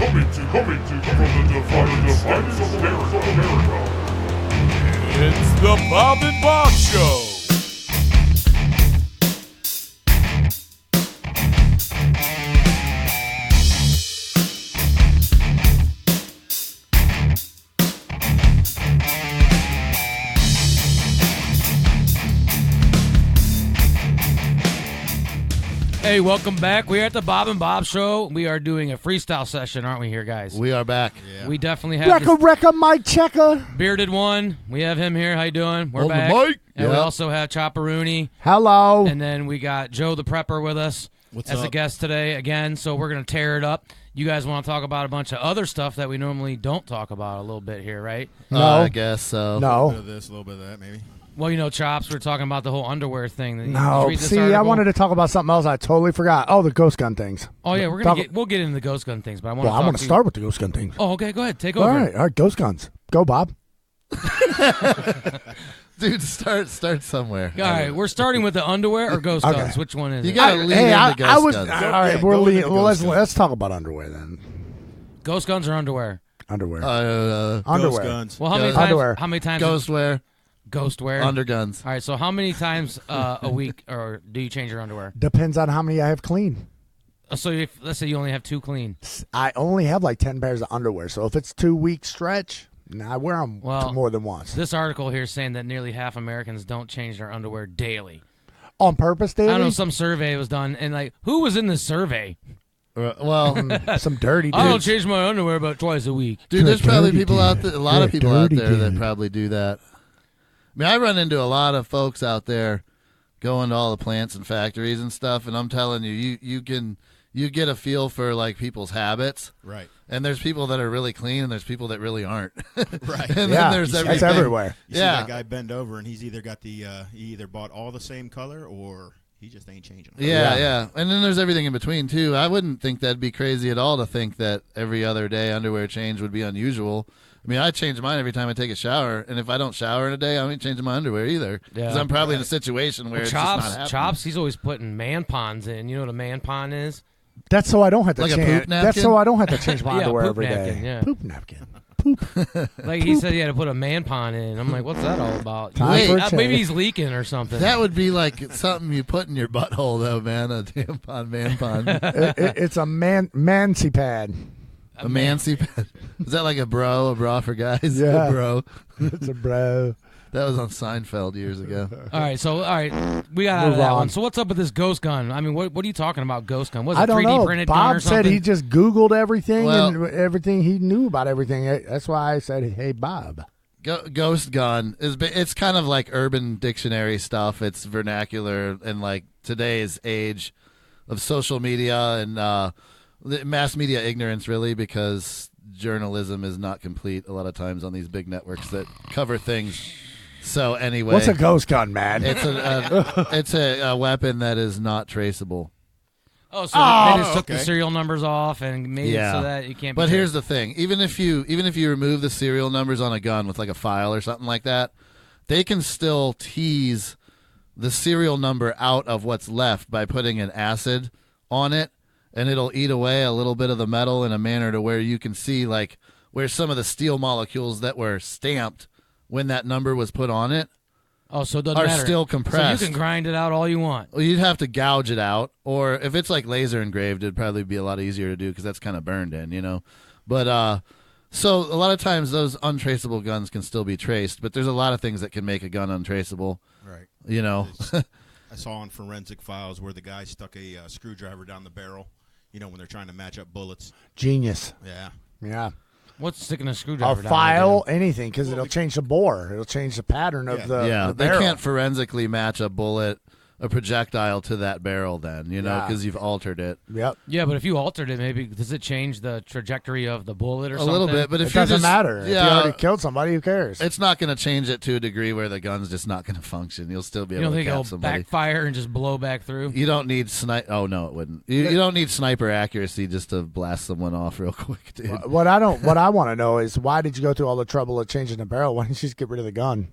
Coming to from the defiance of America. It's the Bob and Bob Show. Hey, welcome back. We're at the Bob and Bob Show. We are doing a freestyle session, aren't we here, guys? We are back. Yeah. We definitely have this Wrecker, Mike Checker. bearded one. We have him here. How you doing? We're On the back. mic. And we Yep. also have Chopperoonie. Hello. And then we got Joe the Prepper with us as a up? guest today again. So we're going to tear it up. You guys want to talk about a bunch of other stuff that we normally don't talk about a little bit here, right? No. I guess so. A little bit No. of this, a little bit of that, maybe. Well, you know, Chops, we're talking about the whole underwear thing. Did you No. read this See, I article? wanted to talk about something else. I totally forgot. Oh, the ghost gun things. Oh, yeah, we'll get into the ghost gun things, but I want Well, I want to to start with the ghost gun things. Oh, okay, go ahead. Take All over. right, ghost guns. Go, Bob. Dude, start somewhere. All right, we're starting with the underwear or ghost Okay. guns. Which one is You it? gotta lean into ghost I was. guns. All right, Yeah, we're go leaning. into Well, ghost guns. let's talk about underwear then. Ghost guns or underwear? Underwear. Underwear. Underwear. Ghost guns. Well, how many Ghost- times? Underwear. How many times? Ghostwear. Ghostwear. Underguns. All right, so how many times a week or do you change your underwear? Depends on how many I have clean. So let's say you only have 2 clean. I only have like 10 pairs of underwear. So if it's 2 week stretch, I wear them Well, more than once. This article here is saying that nearly half Americans don't change their underwear daily. On purpose, Daily? I don't know, some survey was done, and like, who was in this survey? Well, Some dirty I don't dudes. change my underwear about twice a week. dude, there's probably Dirty people out dude. there, a lot You're of a people out dirty there that dude. probably do that. I mean, I run into a lot of folks out there going to all the plants and factories and stuff, and I'm telling you, you get a feel for like people's habits. Right. And there's people that are really clean, and there's people that really aren't. Right. And Yeah, then there's that's everything. everywhere. You see Yeah. that guy bend over, and he's either got the he either bought all the same color or he just ain't changing. Them. Yeah. And then there's everything in between, too. I wouldn't think that'd be crazy at all to think that every other day underwear change would be unusual. I mean, I change mine every time I take a shower, and if I don't shower in a day, I ain't changing my underwear either. Because Yeah. I'm probably in a situation where it's just not happening. Chops, he's always putting man pons in. You know what a man pon is? That's so I don't have to Like a change. poop That's napkin? so I don't have to change my Yeah, underwear poop every day. napkin, yeah. Poop napkin. Poop. Like he said he had to put a man pon in. I'm like, what's that all about? Time for a Maybe change. he's leaking or something. That would be like something you put in your butthole, though, man. A tampon, man pon. It's a mancy pad. A mancy pad. Is that like a bra for guys? Yeah. A bro. It's a bro. That was on Seinfeld years ago. All right, we got out of Move that on. one. So what's up with this ghost gun? I mean, what are you talking about, ghost gun? Was it I don't 3D know. printed gun or Bob something? said he just Googled everything Well- and everything he knew about everything. That's why I said, "Hey, Bob." Ghost gun it's kind of like Urban Dictionary stuff. It's vernacular and like today's age of social media and the mass media ignorance, really, because journalism is not complete a lot of times on these big networks that cover things. So anyway, What's a ghost gun, man? it's a weapon that is not traceable. Oh, so they just took the okay. serial numbers off and made it so that you can't. But be here's the thing: even if you remove the serial numbers on a gun with like a file or something like that, they can still tease the serial number out of what's left by putting an acid on it, and it'll eat away a little bit of the metal in a manner to where you can see like where some of the steel molecules that were stamped when that number was put on it Oh, so it doesn't are matter. still compressed. So you can grind it out all you want. Well, you'd have to gouge it out, or if it's like laser engraved, it'd probably be a lot easier to do because that's kind of burned in, you know. But so a lot of times those untraceable guns can still be traced, but there's a lot of things that can make a gun untraceable, Right. you know. I saw on Forensic Files where the guy stuck a screwdriver down the barrel, you know, when they're trying to match up bullets. Genius. Yeah. Yeah. What's sticking a A screwdriver down file, there? anything, because it'll change the bore. It'll change the pattern of the Yeah, the they barrel. can't forensically match a bullet, a projectile to that barrel then, you know, Yeah. because you've altered it. Yep. Yeah, but if you altered it, maybe does it change the trajectory of the bullet or A something? little bit, but if It you're doesn't just, matter. If you Yeah, already killed somebody, who cares? it's not going to change it to a degree where the gun's just not going to function. You'll still be You able don't to think cap it'll somebody. backfire and just blow back through? You don't need Oh no, it wouldn't. You don't need sniper accuracy just to blast someone off real quick, dude. What I want to know is why did you go through all the trouble of changing the barrel? Why didn't you just get rid of the gun?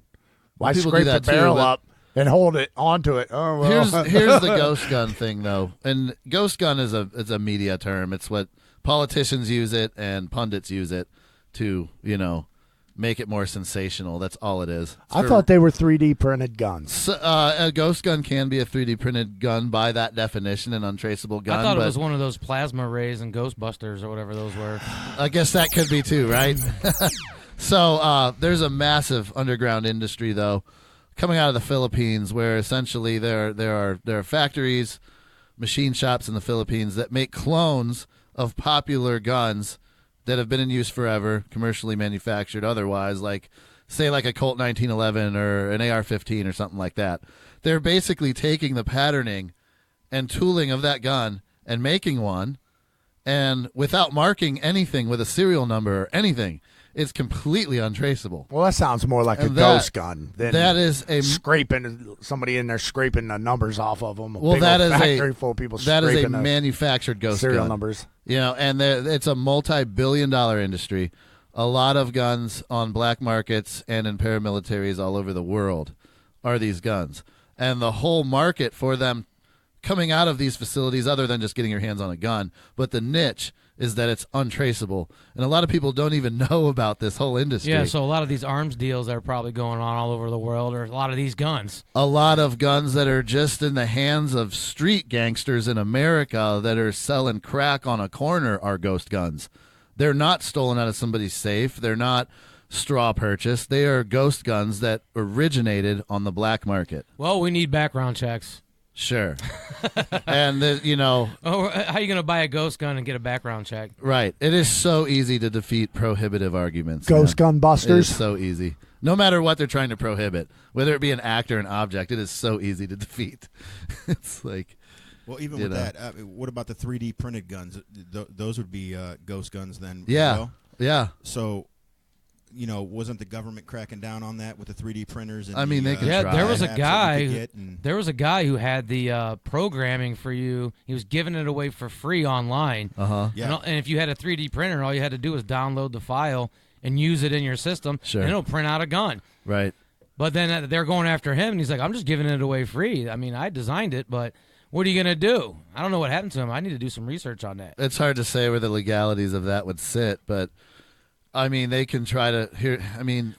Why People scrape do the that too, barrel but up? and hold it onto it. Oh well. Here's the ghost gun thing, though, and ghost gun is a media term. It's what politicians use it and pundits use it to make it more sensational. That's all it is. I thought they were 3D printed guns. So, a ghost gun can be a 3D printed gun by that definition, an untraceable gun. I thought it was one of those plasma rays and Ghostbusters or whatever those were. I guess that could be too, right? So there's a massive underground industry, though, coming out of the Philippines, where essentially there are factories, machine shops in the Philippines that make clones of popular guns that have been in use forever, commercially manufactured otherwise, like a Colt 1911 or an AR-15 or something like that. They're basically taking the patterning and tooling of that gun and making one, and without marking anything with a serial number or anything, it's completely untraceable. Well, that sounds more like a ghost gun than that is scraping somebody in there scraping the numbers off of them. Well, that is factory full of people. That is a scraping the manufactured ghost serial gun. numbers. And it's a multi-billion-dollar industry. A lot of guns on black markets and in paramilitaries all over the world are these guns, and the whole market for them coming out of these facilities, other than just getting your hands on a gun, but the niche is that it's untraceable. And a lot of people don't even know about this whole industry. Yeah, so a lot of these arms deals are probably going on all over the world, or a lot of these guns. A lot of guns that are just in the hands of street gangsters in America that are selling crack on a corner are ghost guns. They're not stolen out of somebody's safe. They're not straw purchased. They are ghost guns that originated on the black market. Well, we need background checks. Sure. And, Oh, how are you going to buy a ghost gun and get a background check? right. It is so easy to defeat prohibitive arguments. Ghost man. gun busters. It is so easy. No matter what they're trying to prohibit, whether it be an act or an object, it is so easy to defeat. It's like... Well, even with that, what about the 3D printed guns? Those would be ghost guns then. Yeah. As well? Yeah. So, wasn't the government cracking down on that with the 3D printers? And they could Yeah, try. there was a apps that guy. you could get There was a guy who had the programming for you. He was giving it away for free online. Uh-huh. Yeah. And if you had a 3D printer, all you had to do was download the file and use it in your system, Sure. and it'll print out a gun. Right. But then they're going after him, and he's like, I'm just giving it away free. I mean, I designed it, but what are you going to do? I don't know what happened to him. I need to do some research on that. It's hard to say where the legalities of that would sit, but... I mean, they can try to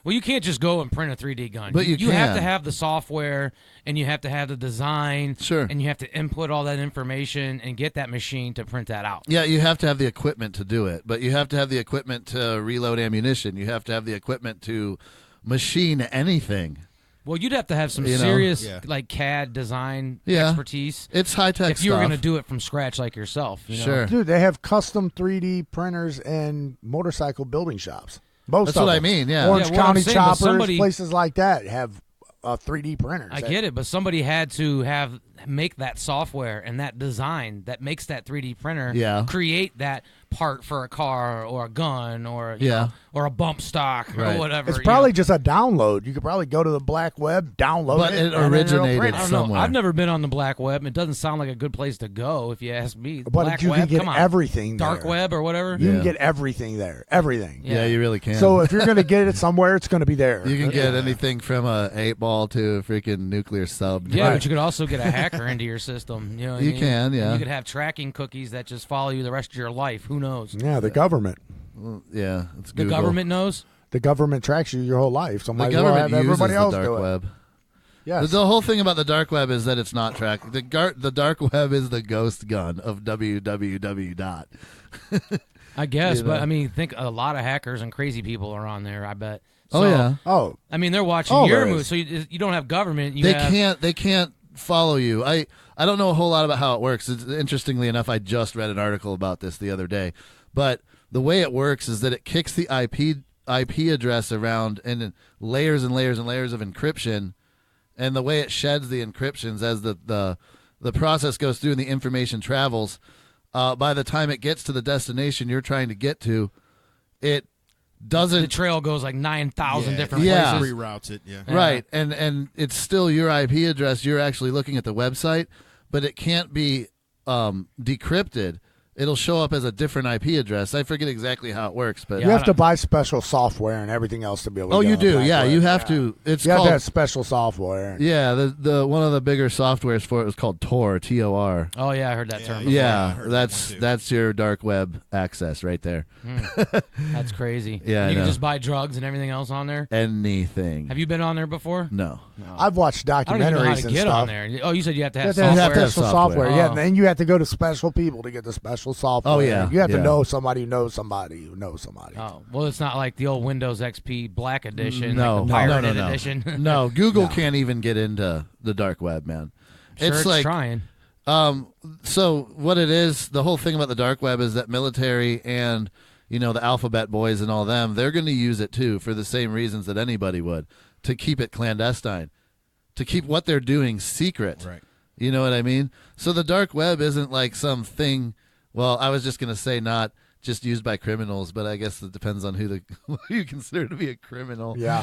Well, you can't just go and print a 3D gun. But you have can. to have the software, and you have to have the design. Sure. And you have to input all that information and get that machine to print that out. Yeah, you have to have the equipment to do it, but you have to have the equipment to reload ammunition. You have to have the equipment to machine anything. Well, you'd have to have some You know? serious Yeah. like CAD design Yeah. expertise It's high-tech if you were stuff. going to do it from scratch like yourself. You know? Sure. Dude, they have custom 3D printers in motorcycle building shops. Most That's of what I them. mean, yeah. Orange Yeah, what I'm County saying, but choppers, somebody- places like that have 3D printers. I get it, but somebody had to make that software and that design that makes that 3D printer Yeah. create that part for a car or a gun or Yeah. or a bump stock Right. or whatever. It's you probably know. just a download. You could probably go to the black web, download But it, it and then it'll originated print I it. don't know. somewhere. I've never been on the black web. It doesn't sound like a good place to go, if you ask me. But Black you web, can get come on. everything Dark there. web or whatever. You Yeah. can get everything there. Everything. Yeah, you really can. So if you're going to get it somewhere, it's going to be there. you can get anything from a 8-ball to a freaking nuclear sub. Yeah, Right. but you could also get a hacker into your system. You know what I You mean? can, yeah. And you could have tracking cookies that just follow you the rest of your life. Who knows? Yeah, the government. Yeah, it's The Google. government knows. The government tracks you your whole life. So The might as well have government uses everybody the else dark do it. web. Yes. The whole thing about the dark web is that it's not tracked. The dark web is the ghost gun of www. I guess, You but know. I mean, think a lot of hackers and crazy people are on there. I bet. Oh So, yeah, Oh, I mean, they're watching Oh, your there moves, is. so you don't have government. You they have, can't follow you. I don't know a whole lot about how it works. Interestingly enough, I just read an article about this the other day. But the way it works is that it kicks the IP address around in layers and layers and layers of encryption, and the way it sheds the encryptions as the process goes through and the information travels. By the time it gets to the destination you're trying to get to, it doesn't. the trail goes like 9,000 different Yeah. places. reroutes it. Yeah. Right, and it's still your IP address. You're actually looking at the website, but it can't be decrypted. it'll show up as a different IP address. I forget exactly how it works, but You have to buy special software and everything else to be able to oh, get you on the do, black yeah. web. You have to. It's You have called to have special software. yeah. The one of the bigger softwares for it was called Tor, Tor. Oh yeah, I heard that term. Before. Yeah, I heard that one, too. that's your dark web access right there. That's crazy. Yeah, I you can know. just buy drugs and everything else on there. Anything. Have you been on there before? No. I've watched I don't even know how documentaries to and get stuff. on there. Oh, you said you have to You have have to have software. have special software. software. Yeah, Oh. and then you have to go to special people to get the special software. Oh, yeah, You have to yeah. know somebody who knows somebody who knows somebody. Oh, well, it's not like the old Windows XP Black Edition, No, like the no, no, pirated no. edition. No, Google No. can't even get into the dark web, man. Sure, it's like trying. So what it is, the whole thing about the dark web is that military and the alphabet boys and all them, they're going to use it too for the same reasons that anybody would, to keep it clandestine, to keep what they're doing secret. Right. You know what I mean? So the dark web isn't like something. Well, I was just going to say not just used by criminals, but I guess it depends on who you consider to be a criminal. Yeah.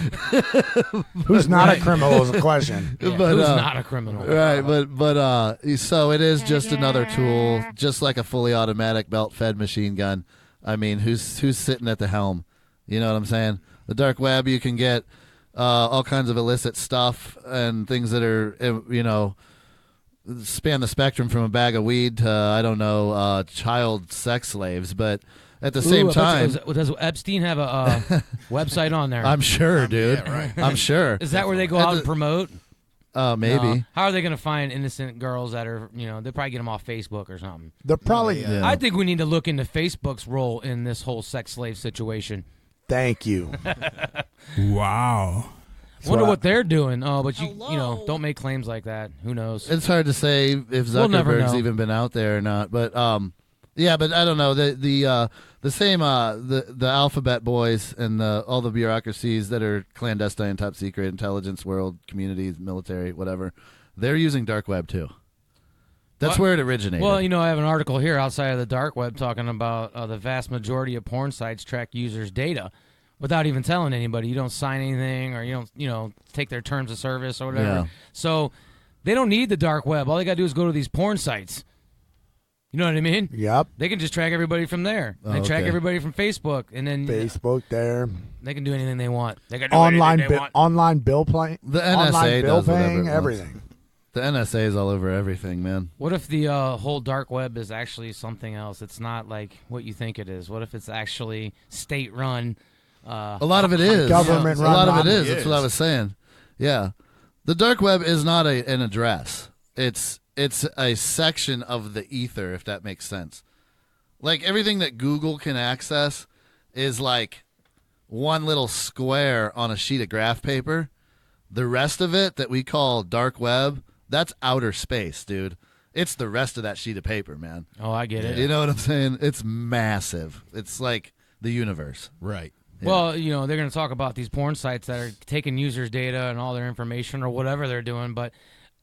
Who's not a criminal is a question. Yeah, but, who's not a criminal? Right, but so it is just another tool, just like a fully automatic belt-fed machine gun. I mean, who's sitting at the helm? You know what I'm saying? The dark web, you can get all kinds of illicit stuff and things that are, span the spectrum from a bag of weed to, I don't know, child sex slaves. But at the same time, does Epstein have a website on there? I'm sure, dude. Yeah, right. I'm sure. Is that where they go At out the- and promote? Maybe. No. How are they going to find innocent girls that are, they'll probably get them off Facebook or something? They're probably. Yeah. I think we need to look into Facebook's role in this whole sex slave situation. Thank you. Wow. Wonder what they're doing. Oh, but don't make claims like that. Who knows? It's hard to say if We'll never Zuckerberg's know. even been out there or not, but yeah, but I don't know. The same the alphabet boys and all the bureaucracies that are clandestine, top secret, intelligence world, communities, military, whatever. They're using dark web too. That's What? where it originated. Well, I have an article here outside of the dark web talking about the vast majority of porn sites track users' data without even telling anybody. You don't sign anything, or you don't, take their terms of service or whatever. Yeah. So they don't need the dark web. All they got to do is go to these porn sites. You know what I mean? Yep. They can just track everybody from there. They track okay. everybody from Facebook, and then Facebook there. they can do anything they want. They can do Online anything they want. online bill paying. The NSA online bill does whatever it paying, wants. everything. the NSA is all over everything, man. What if the whole dark web is actually something else? It's not like what you think it is. What if it's actually state-run? A lot of it is. Government A lot of run. it is. It That's what I is. was saying. Yeah. The dark web is not an address. It's a section of the ether, if that makes sense. Like everything that Google can access is like one little square on a sheet of graph paper. The rest of it that we call dark web, that's outer space, dude. It's the rest of that sheet of paper, man. Oh, I get it. You know what I'm saying? It's massive. It's like the universe. Right. Yeah. Well, you know, they're going to talk about these porn sites that are taking users' data and all their information or whatever they're doing, but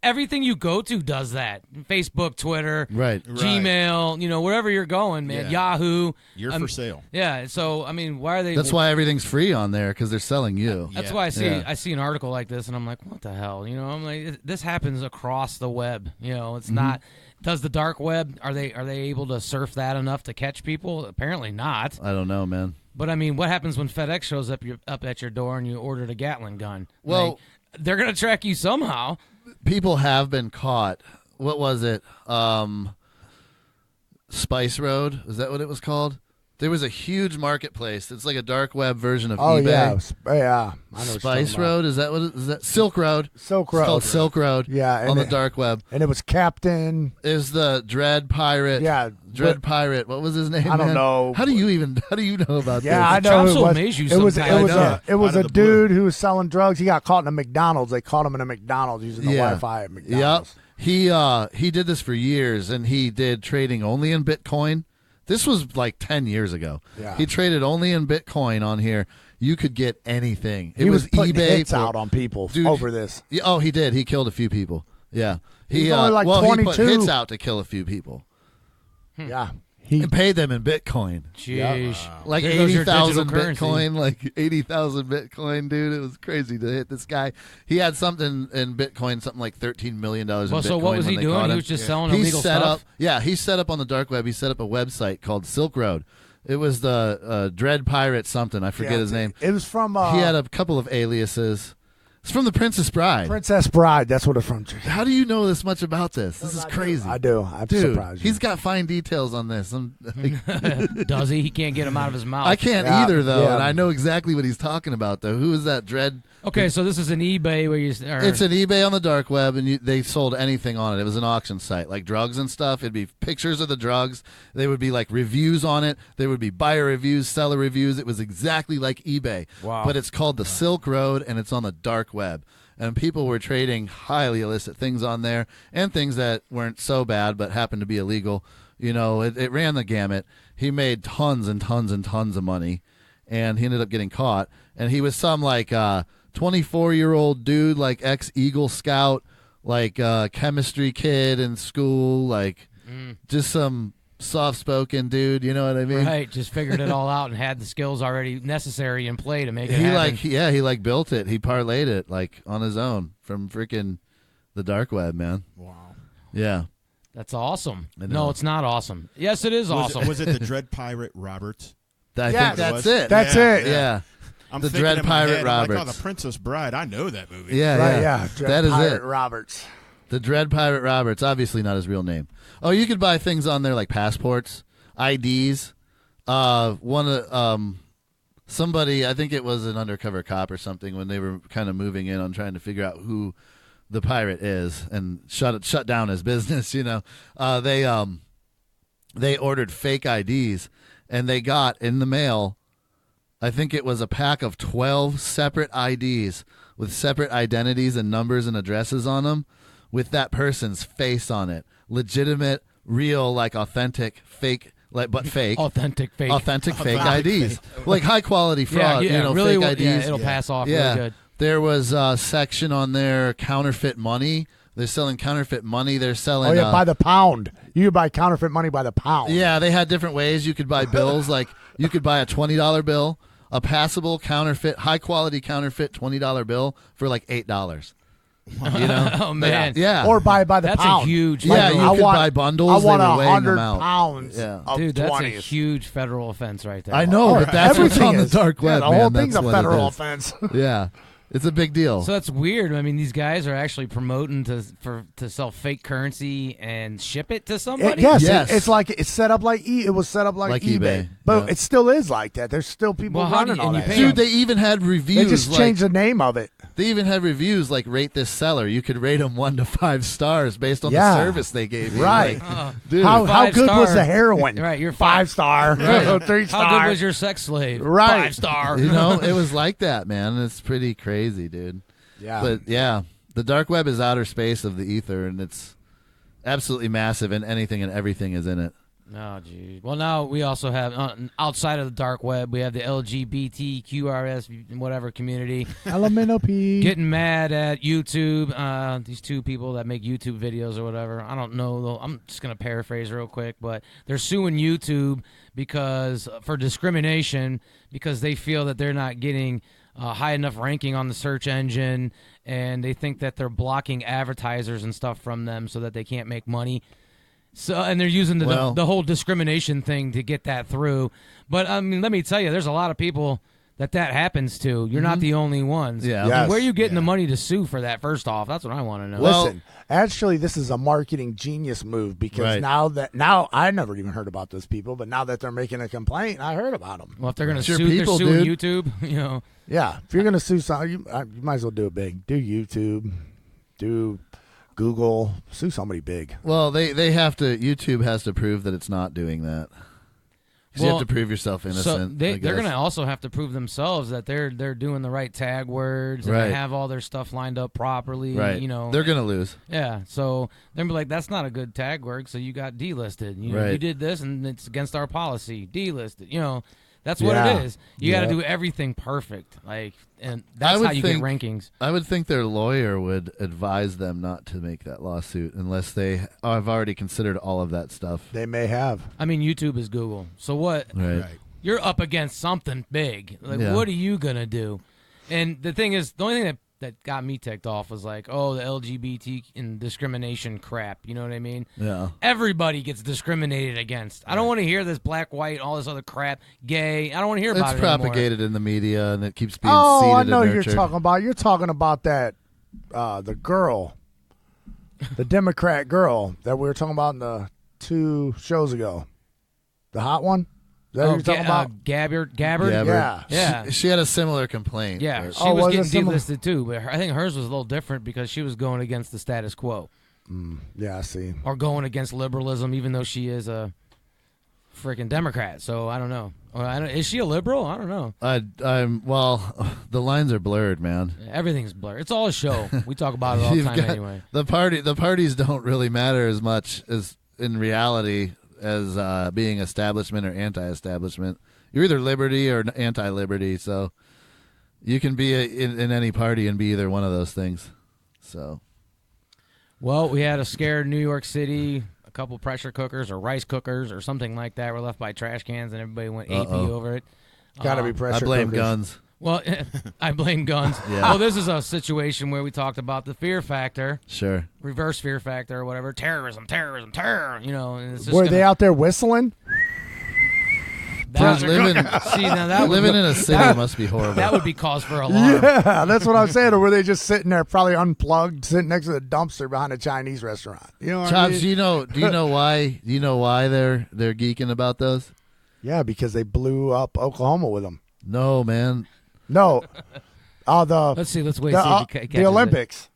everything you go to does that. Facebook, Twitter, Right. Gmail, you know, wherever you're going, man. Yeah. Yahoo. You're for sale. Yeah, so, I mean, why are they... That's why everything's free on there, because they're selling you. That's Yeah. why Yeah. I see an article like this, and I'm like, what the hell? You know, I'm like, this happens across the web. You know, it's not... Does the dark web, are they able to surf that enough to catch people? Apparently not. I don't know, man. But I mean, what happens when FedEx shows up at your door and you ordered a Gatling gun? Well- Like, they're gonna track you somehow. People have been caught. What was it? Spice Road? Is that what it was called? There was a huge marketplace. It's like a dark web version of Oh eBay. yeah, yeah. I know what you're Spice talking about. Road? Is that what it is? That Silk Road? Silk It's called Road. Silk Road. Yeah, and on the it- dark web. And it was Captain. Is the Dread Pirate? Yeah, Dread but- Pirate. What was his name? I don't man? know. How do you know about Yeah, I this? know Chomso who it was. amaze you It was sometimes. it was Out a of the blue. dude who was selling drugs. He got caught in a McDonald's. They caught him in a McDonald's using the Wi-Fi at Yep. McDonald's. He did this for years, and he did trading only in Bitcoin. This was like 10 years ago. Yeah. He traded only in Bitcoin on here. You could get anything. It He was putting eBay hits for- out on people Dude, over this. Yeah, oh, he did. He killed a few people. Yeah. He's only like well, he 22. put hits out to kill a few people. Yeah. and paid them in Bitcoin. Jeez. Like There goes your 80,000 digital currency. Bitcoin, like 80,000 Bitcoin, dude. It was crazy to hit this guy. He had something in Bitcoin, something like $13 million in Well, Bitcoin. so what was he when they doing? caught He him. was just selling He illegal set stuff? he set up on the dark web. He set up a website called Silk Road. It was the Dread Pirate something. I forget his name. It was from. He had a couple of aliases. It's from The Princess Bride. Princess Bride. That's what it's from. How do you know this much about this? This is crazy. I do. I'm Dude, surprised. he's got fine details on this. Does he? He can't get him out of his mouth. I can't Yeah, either, though, yeah. and I know exactly what he's talking about, though. Who is that Dread? Okay, so this is an eBay where you. It's an eBay on the dark web, and they sold anything on it. It was an auction site, like drugs and stuff. It'd be pictures of the drugs. They would be like reviews on it. There would be buyer reviews, seller reviews. It was exactly like eBay. Wow. But it's called the Silk Road, and it's on the dark web. And people were trading highly illicit things on there, and things that weren't so bad but happened to be illegal. You know, it ran the gamut. He made tons and tons and tons of money, and he ended up getting caught. And he was some like 24-year-old dude, like ex-Eagle Scout, like chemistry kid in school, like just some soft-spoken dude. You know what I mean? Right, just figured it all out and had the skills already necessary in play to make it He happen. he built it. He parlayed it like on his own from freaking the dark web, man. Wow. Yeah. That's awesome. I know. No, it's not awesome. Yes, it is awesome. Was it the Dread Pirate Roberts? I Yeah, think that's was. it. That's Yeah, it. Yeah. I'm The thinking Dread in my Pirate head, I'm like, oh, Roberts. the Princess Bride. I know that movie. Yeah, Right, yeah. yeah. That is Pirate it. Roberts. The Dread Pirate Roberts, obviously not his real name. Oh, you could buy things on there like passports, IDs. Somebody, I think it was an undercover cop or something, when they were kind of moving in on trying to figure out who the pirate is and shut down his business. You know, they ordered fake IDs, and they got in the mail, I think it was a pack of 12 separate IDs with separate identities and numbers and addresses on them, with that person's face on it. Legitimate, real, like authentic, fake, but fake. Authentic fake. Authentic fake IDs. Like high quality fraud, yeah, you know, really, fake IDs. yeah, it'll pass off Yeah. really good. There was a section on there, counterfeit money. They're selling counterfeit money. They're selling. Oh, yeah, by the pound. You could buy counterfeit money by the pound. Yeah, they had different ways you could buy bills. Like you could buy a $20 bill, a passable counterfeit, high quality counterfeit $20 bill for like $8. You know? Oh, man. Yeah. Or buy by the That's pound. a huge. Yeah, federal- you I could want- buy bundles. I want they were weighing 100 them out. pounds Yeah. of Dude, that's 20s. a huge federal offense right there. I know, but that's what's Everything on the is. dark Yeah, web, the man. whole thing's That's a what it federal is. offense. Yeah. It's a big deal. So that's weird. I mean, these guys are actually promoting to sell fake currency and ship it to somebody. Yes, Yes. it's like it's set up like it was set up like eBay. but Yeah. it still is like that. There's still people Well, how do running you- on and you that. pay Dude, they even had reviews. They just like, changed the name of it. They even had reviews like rate this seller. You could rate them 1 to 5 stars based on Yeah. the service they gave you. Right. Like, dude. How good was 5-star. the heroin? Right, you're 5-star, 3-star. How good was your sex slave? Right. 5-star. You know, it was like that, man. It's pretty crazy, dude. Yeah. But yeah, the dark web is outer space of the ether, and it's absolutely massive, and anything and everything is in it. Oh, geez. Well, now we also have, outside of the dark web, we have the LGBTQRS, whatever community, Elemental P. getting mad at YouTube. These two people that make YouTube videos or whatever. I don't know, though. I'm just going to paraphrase real quick, but they're suing YouTube for discrimination because they feel that they're not getting high enough ranking on the search engine, and they think that they're blocking advertisers and stuff from them so that they can't make money. So, and they're using the whole discrimination thing to get that through. But I mean, let me tell you, there's a lot of people that happens to. You're not the only ones. Yeah. I mean, Yes. where are you getting the money to sue for that? First off, that's what I want to know. Well- Listen, actually, this is a marketing genius move because Right. now I never even heard about those people, but now that they're making a complaint, I heard about them. Well, if they're going to It's your sue, people, they're suing dude. YouTube. You know, Yeah, if you're gonna sue something, you might as well do it big. Do YouTube, do Google, sue somebody big. Well, they have to. YouTube has to prove that it's not doing that. 'Cause you have to prove yourself innocent. So they're I guess. going to also have to prove themselves that they're doing the right tag words and Right. they have all their stuff lined up properly. Right. You know, They're gonna lose. yeah. So they're gonna be like, that's not a good tag word, so you got delisted. You know, Right. you did this and it's against our policy. Delisted. You know, That's what Yeah. it is. You got to Yeah. do everything perfect. Like, and that's how you get rankings. I would think their lawyer would advise them not to make that lawsuit unless they have already considered all of that stuff. They may have. I mean, YouTube is Google. So what? Right. You're up against something big. Like, Yeah. what are you going to do? And the thing is, the only thing that got me ticked off was like, oh, the LGBT and discrimination crap. You know what I mean? Yeah. Everybody gets discriminated against. I don't want to hear this black, white, all this other crap, gay. I don't want to hear about It's it anymore. propagated in the media, and it keeps being Oh, seeded I know and you're nurtured. talking about. You're talking about that, the girl, the Democrat girl that we were talking about in the 2 shows ago. The hot one? Is that what you're talking about? Gabbard? Yeah. Yeah. She had a similar complaint. Yeah, but- she Oh, was was it getting similar? delisted too, but I think hers was a little different because she was going against the status quo Yeah, I see. or going against liberalism, even though she is a freaking Democrat. So I don't know. Is she a liberal? I don't know. Well, the lines are blurred, man. Everything's blurred. It's all a show. We talk about it all the You've time got- anyway. The parties don't really matter as much as in reality as being establishment or anti-establishment. You're either liberty or anti-liberty, so you can be in any party and be either one of those things. So Well, we had a scared New York City. A couple pressure cookers or rice cookers or something like that were left by trash cans, and everybody went AP over it. Got to be pressure I blame cookers. guns. Well, I blame guns. Yeah. Well, this is a situation where we talked about the fear factor. Sure. Reverse fear factor or whatever, terrorism, terror, you know. And it's just Were gonna, they out there whistling? that, Dude, living see, now that living would, in a city must be horrible. that would be cause for alarm. Yeah, that's what I'm saying. Or were they just sitting there, probably unplugged, sitting next to the dumpster behind a Chinese restaurant? You know what I Chops, mean? do you know why? Do you know why they're geeking about those? Yeah, because they blew up Oklahoma with them. No, man. No, Let's see. Let's wait. See if he catches the Olympics. It.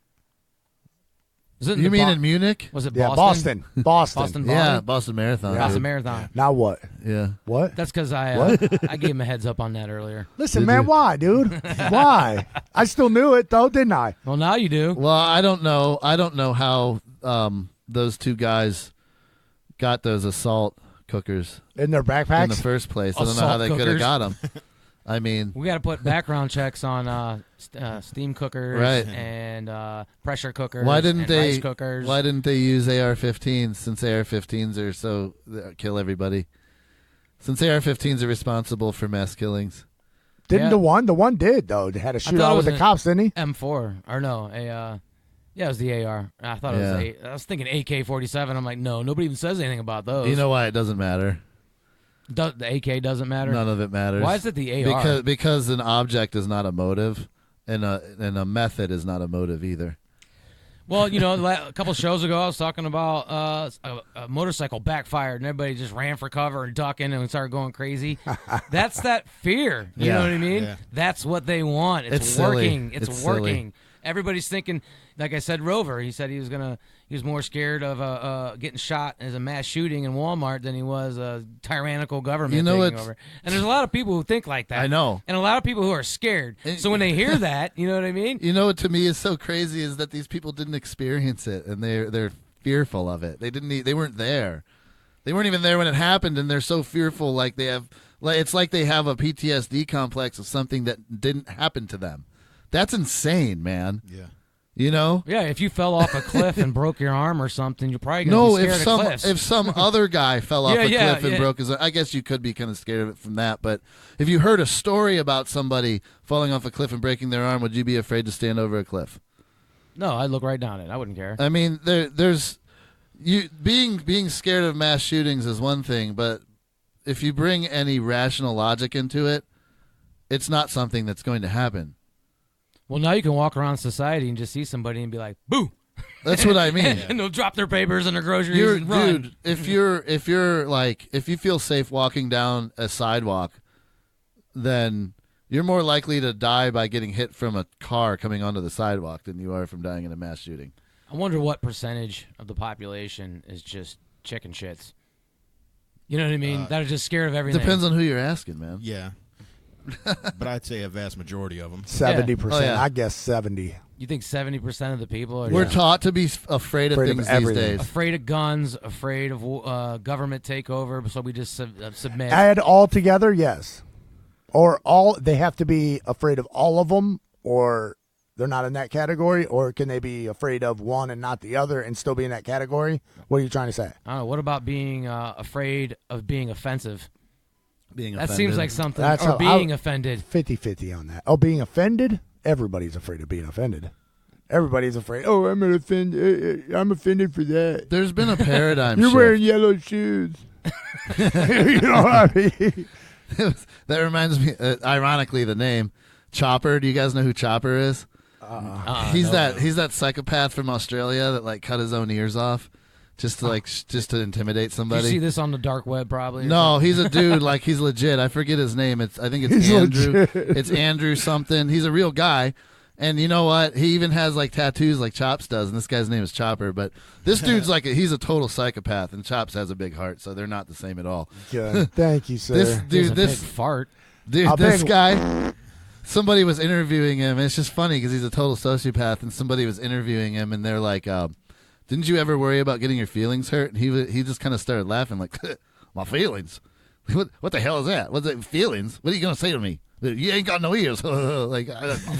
Was it You mean Bo- in Munich? Was it Yeah, Boston? Boston. Boston. Yeah, Boston Marathon. Yeah. Boston dude. Marathon. Now what? Yeah. What? That's because I What? I gave him a heads up on that earlier. Listen, Did man, you? why, dude? Why? I still knew it though, didn't I? Well, now you do. Well, I don't know. I don't know how those two guys got those assault cookers In their in the backpacks. first place. I don't know how Assault they could have cookers? got them. I mean, We got to put background checks on steam cookers Right. and pressure cookers. why didn't and they? rice cookers. Why didn't they use AR-15s since AR-15s are so kill everybody? Since AR-15s are responsible for mass killings. Didn't Yeah. the one did though? They had a thought it shootout was with the an- cops, didn't he? M4 or no? Yeah, it was the AR. I thought it was. I was thinking AK-47. I'm like, no, nobody even says anything about those. You know why it doesn't matter? The AK doesn't matter. None of it matters. Why is it the AR? Because an object is not a motive, and a method is not a motive either. Well, you know, a couple shows ago, I was talking about a motorcycle backfired, and everybody just ran for cover and ducking and started going crazy. That's that fear. You know Yeah. what I mean? Yeah. That's what they want. It's It's silly. working. It's It's working. silly. Everybody's thinking, like I said, Rover. He said he was more scared of getting shot as a mass shooting in Walmart than he was a tyrannical government You know taking what's- over. And there's a lot of people who think like that. I know. And a lot of people who are scared. So when they hear that, you know what I mean? You know what to me is so crazy is that these people didn't experience it, and they're fearful of it. They weren't there. They weren't even there when it happened, and they're so fearful. Like it's like they have a PTSD complex of something that didn't happen to them. That's insane, man. Yeah. You know. Yeah, if you fell off a cliff and broke your arm or something, you're probably going to No, be scared of cliffs. if some other guy fell off Yeah, a yeah, cliff and yeah. broke his, I guess you could be kind of scared of it from that. But if you heard a story about somebody falling off a cliff and breaking their arm, would you be afraid to stand over a cliff? No, I'd look right down it. I wouldn't care. I mean, there's you being scared of mass shootings is one thing, but if you bring any rational logic into it, it's not something that's going to happen. Well, now you can walk around society and just see somebody and be like, boo. That's what I mean. And they'll drop their papers and their groceries You're, and run. dude, if you feel safe walking down a sidewalk, then you're more likely to die by getting hit from a car coming onto the sidewalk than you are from dying in a mass shooting. I wonder what percentage of the population is just chicken shits. You know what I mean? That are just scared of everything. Depends on who you're asking, man. Yeah. But I'd say a vast majority of them. 70%. Oh, yeah. I guess 70. You think 70% of the people are We're just taught to be afraid of Afraid of things these everything. days. afraid of guns, afraid of government takeover, so we just submit. Add all together, yes. Or they have to be afraid of all of them, or they're not in that category, or can they be afraid of one and not the other and still be in that category? What are you trying to say? I don't know. What about being afraid of being offensive? Being That offended. seems like something. That's or being offended. 50-50 on that. Oh, being offended? Everybody's afraid of being offended. Everybody's afraid. Oh, I'm offended for that. There's been a paradigm You're shift. wearing yellow shoes. You know what I mean? That reminds me, ironically, the name Chopper. Do you guys know who Chopper is? He's that psychopath from Australia that like cut his own ears off just to intimidate Did somebody. you see this on the dark web, probably? or No, something? he's a dude. Like he's legit. I forget his name. I think it's He's Andrew. legit. It's Andrew something. He's a real guy. And you know what? He even has like tattoos like Chops does, and this guy's name is Chopper. But this dude's he's a total psychopath, and Chops has a big heart, so they're not the same at all. Good. Thank you, sir. This He has dude, a this big fart. dude, I'll this bet- guy. Somebody was interviewing him. And it's just funny because he's a total sociopath, and somebody was interviewing him, and they're like, "Didn't you ever worry about getting your feelings hurt?" And he just kind of started laughing, like, "My feelings? What the hell is that? What's that? Feelings? What are you gonna say to me? You ain't got no ears. Like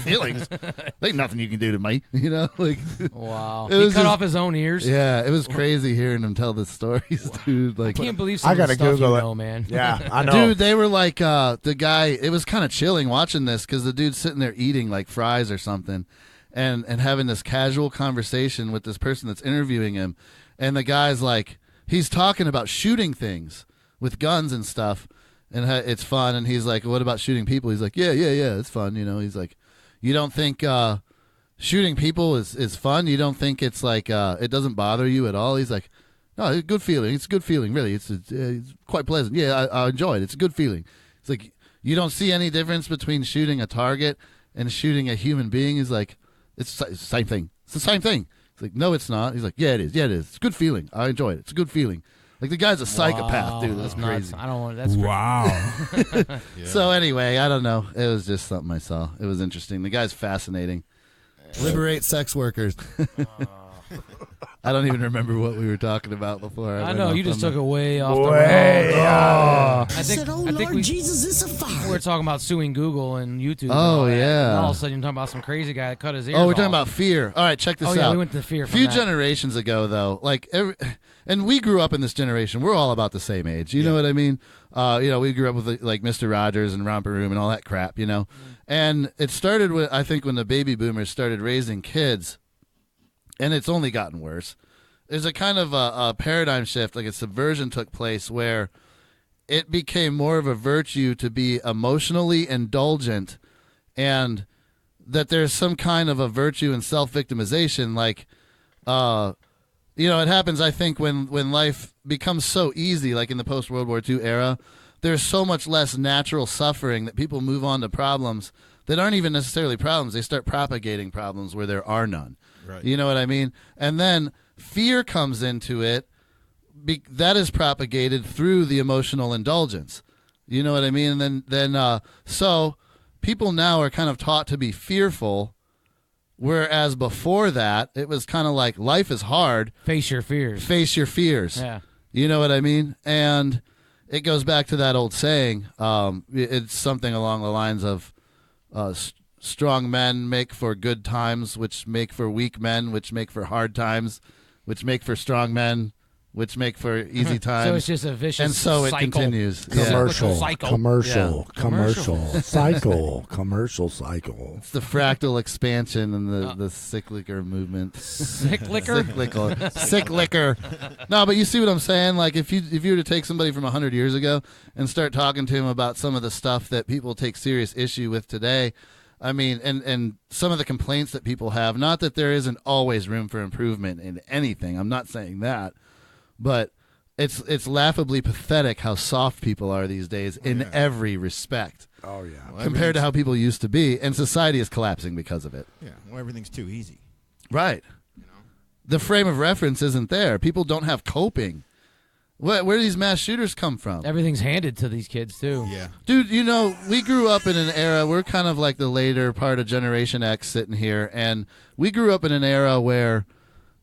feelings? There ain't nothing you can do to me. You know, like." Wow. It He was cut just- off his own ears. Yeah, it was crazy hearing him tell the stories, dude. I Like, can't believe some I of the gotta stuff Google you it. know, man. Yeah, I know. dude, they were like the guy. It was kind of chilling watching this because the dude's sitting there eating like fries or something, and having this casual conversation with this person that's interviewing him, and the guy's like, he's talking about shooting things with guns and stuff, and it's fun. And he's like, "What about shooting people?" He's like, "Yeah, it's fun." You know, he's like, "You don't think shooting people is fun? You don't think it's like it doesn't bother you at all?" He's like, "No, it's a good feeling. It's a good feeling, really. It's quite pleasant. Yeah, I enjoy it. It's a good feeling." It's like, "You don't see any difference between shooting a target and shooting a human being?" He's like, "It's the same thing. It's the same thing." It's like, "No, it's not." He's like, "Yeah, it is. Yeah, it is. It's a good feeling. I enjoy it. It's a good feeling." Like the guy's a psychopath, Wow, dude. That's nuts. crazy. I don't want. That's Wow. So anyway, I don't know. It was just something I saw. It was interesting. The guy's fascinating. Liberate sex workers. I don't even remember what we were talking about before. I went know off you just on took the- it way off the Way rails. off. I think, said, "Oh I think Lord we Jesus, it's a fire." we were talking about suing Google and YouTube. and Oh, all that. yeah. And all of a sudden you're talking about some crazy guy that cut his ears Oh, we're talking off. about fear. All right, check this Oh out. yeah, we went to fear. A From few that. generations ago, though, and we grew up in this generation. We're all about the same age. You know what I mean? We grew up with like Mr. Rogers and Romper Room and all that crap. You know, and it started with I think when the baby boomers started raising kids, and it's only gotten worse. There's a kind of a paradigm shift, like a subversion took place where it became more of a virtue to be emotionally indulgent, and that there's some kind of a virtue in self-victimization, like. It happens, I think, when life becomes so easy, like in the post-World War II era, there's so much less natural suffering that people move on to problems that aren't even necessarily problems. They start propagating problems where there are none. Right. You know what I mean? And then fear comes into it. That is propagated through the emotional indulgence. You know what I mean? And then so people now are kind of taught to be fearful. Whereas before that, it was kind of like life is hard. Face your fears. Face your fears. Yeah. You know what I mean? And it goes back to that old saying. It's something along the lines of strong men make for good times, which make for weak men, which make for hard times, which make for strong men, which make for easy times. So it's just a vicious and so it cycle. continues. Yeah. Commercial, Cycle. commercial, Yeah. commercial, cycle, commercial cycle. It's the fractal expansion and the cyclical movement. Sick liquor. Cyclical. No, but you see what I'm saying? Like if you were to take somebody from 100 years ago and start talking to him about some of the stuff that people take serious issue with today, I mean, and some of the complaints that people have, not that there isn't always room for improvement in anything. I'm not saying that. But it's laughably pathetic how soft people are these days in every respect. Oh yeah. Well, Compared to how people used to be, and society is collapsing because of it. Yeah, well, everything's too easy. Right. The frame of reference isn't there. People don't have coping. Where do these mass shooters come from? Everything's handed to these kids too. Yeah. Dude, we grew up in an era, we're kind of like the later part of Generation X sitting here, and we grew up in an era where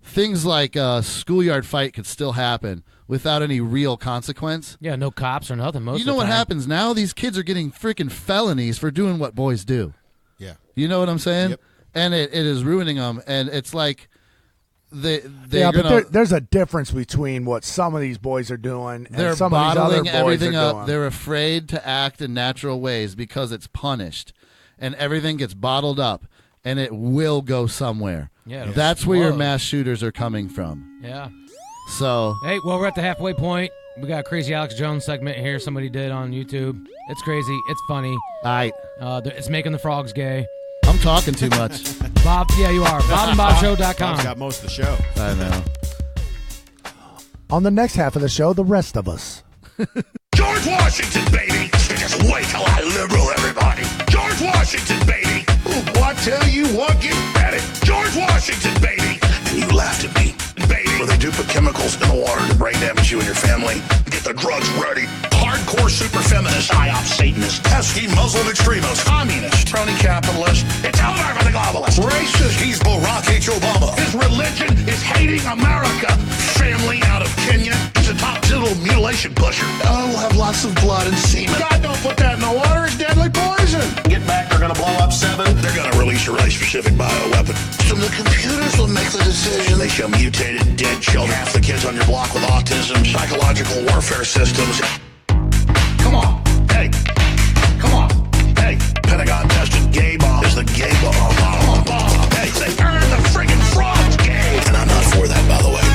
things like a schoolyard fight could still happen, without any real consequence. Yeah, no cops or nothing. Most You know of the what time. happens now? These kids are getting freaking felonies for doing what boys do. Yeah. You know what I'm saying? Yep. And it is ruining them. And it's like they're but there's a difference between what some of these boys are doing and they're some of these other bottling boys everything are up. doing. They're afraid to act in natural ways because it's punished, and everything gets bottled up, and it will go somewhere. Yeah, That's where your explode. mass shooters are coming from. Yeah. So Hey, well, we're at the halfway point. We got a Crazy Alex Jones segment here. Somebody did on YouTube. It's crazy. It's funny. It's making the frogs gay. I'm talking too much. Bob, yeah, you are. Bob's BobandBobShow.com. got most of the show. I know. On the next half of the show, the rest of us. George Washington, baby. Just wait till I liberal everybody. George Washington, baby. What tell you what, get ready. George Washington, baby. And you laughed at me, baby. Well, they do put chemicals in the water to brain damage you and your family. Get the drugs ready. Hardcore super feminist, IOP Satanist, pesky Muslim extremist, communist, crony capitalist, it's over for the globalist, racist, he's Barack H. Obama. His religion is hating America. Family out of Kenya. He's a top little mutilation pusher. Oh, we'll have lots of blood and semen. God, don't put that in the water. It's deadly poison. Get back, they're gonna blow up 7. They're gonna release a really specific bioweapon. So the computers will make the decision. They show mutated, dead children. Half the kids on your block with autism. Psychological warfare systems. Come on. Hey. Come on. Hey. Pentagon tested gay bomb is the gay bomb. Hey, they earned the friggin' frogs gay. And I'm not for that, by the way.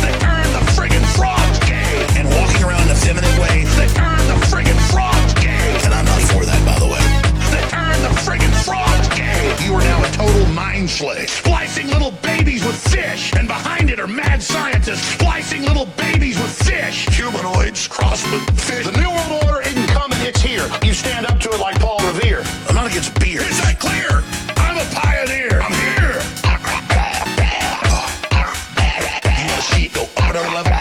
They earned the friggin' frogs gay. And walking around in a feminine way. They earned the friggin' frogs gay. And I'm not for that, by the way. They earned the friggin' frogs gay. You are now a total mind slave. Splicing little babies with fish. And behind it are mad scientists splicing little babies with fish. Humanoids crossed with fish. The New World Order isn't coming, it's here. You stand up to it like Paul Revere. I'm not against beer. Is that clear? I'm a pioneer. I'm here. You want to see it go up another level?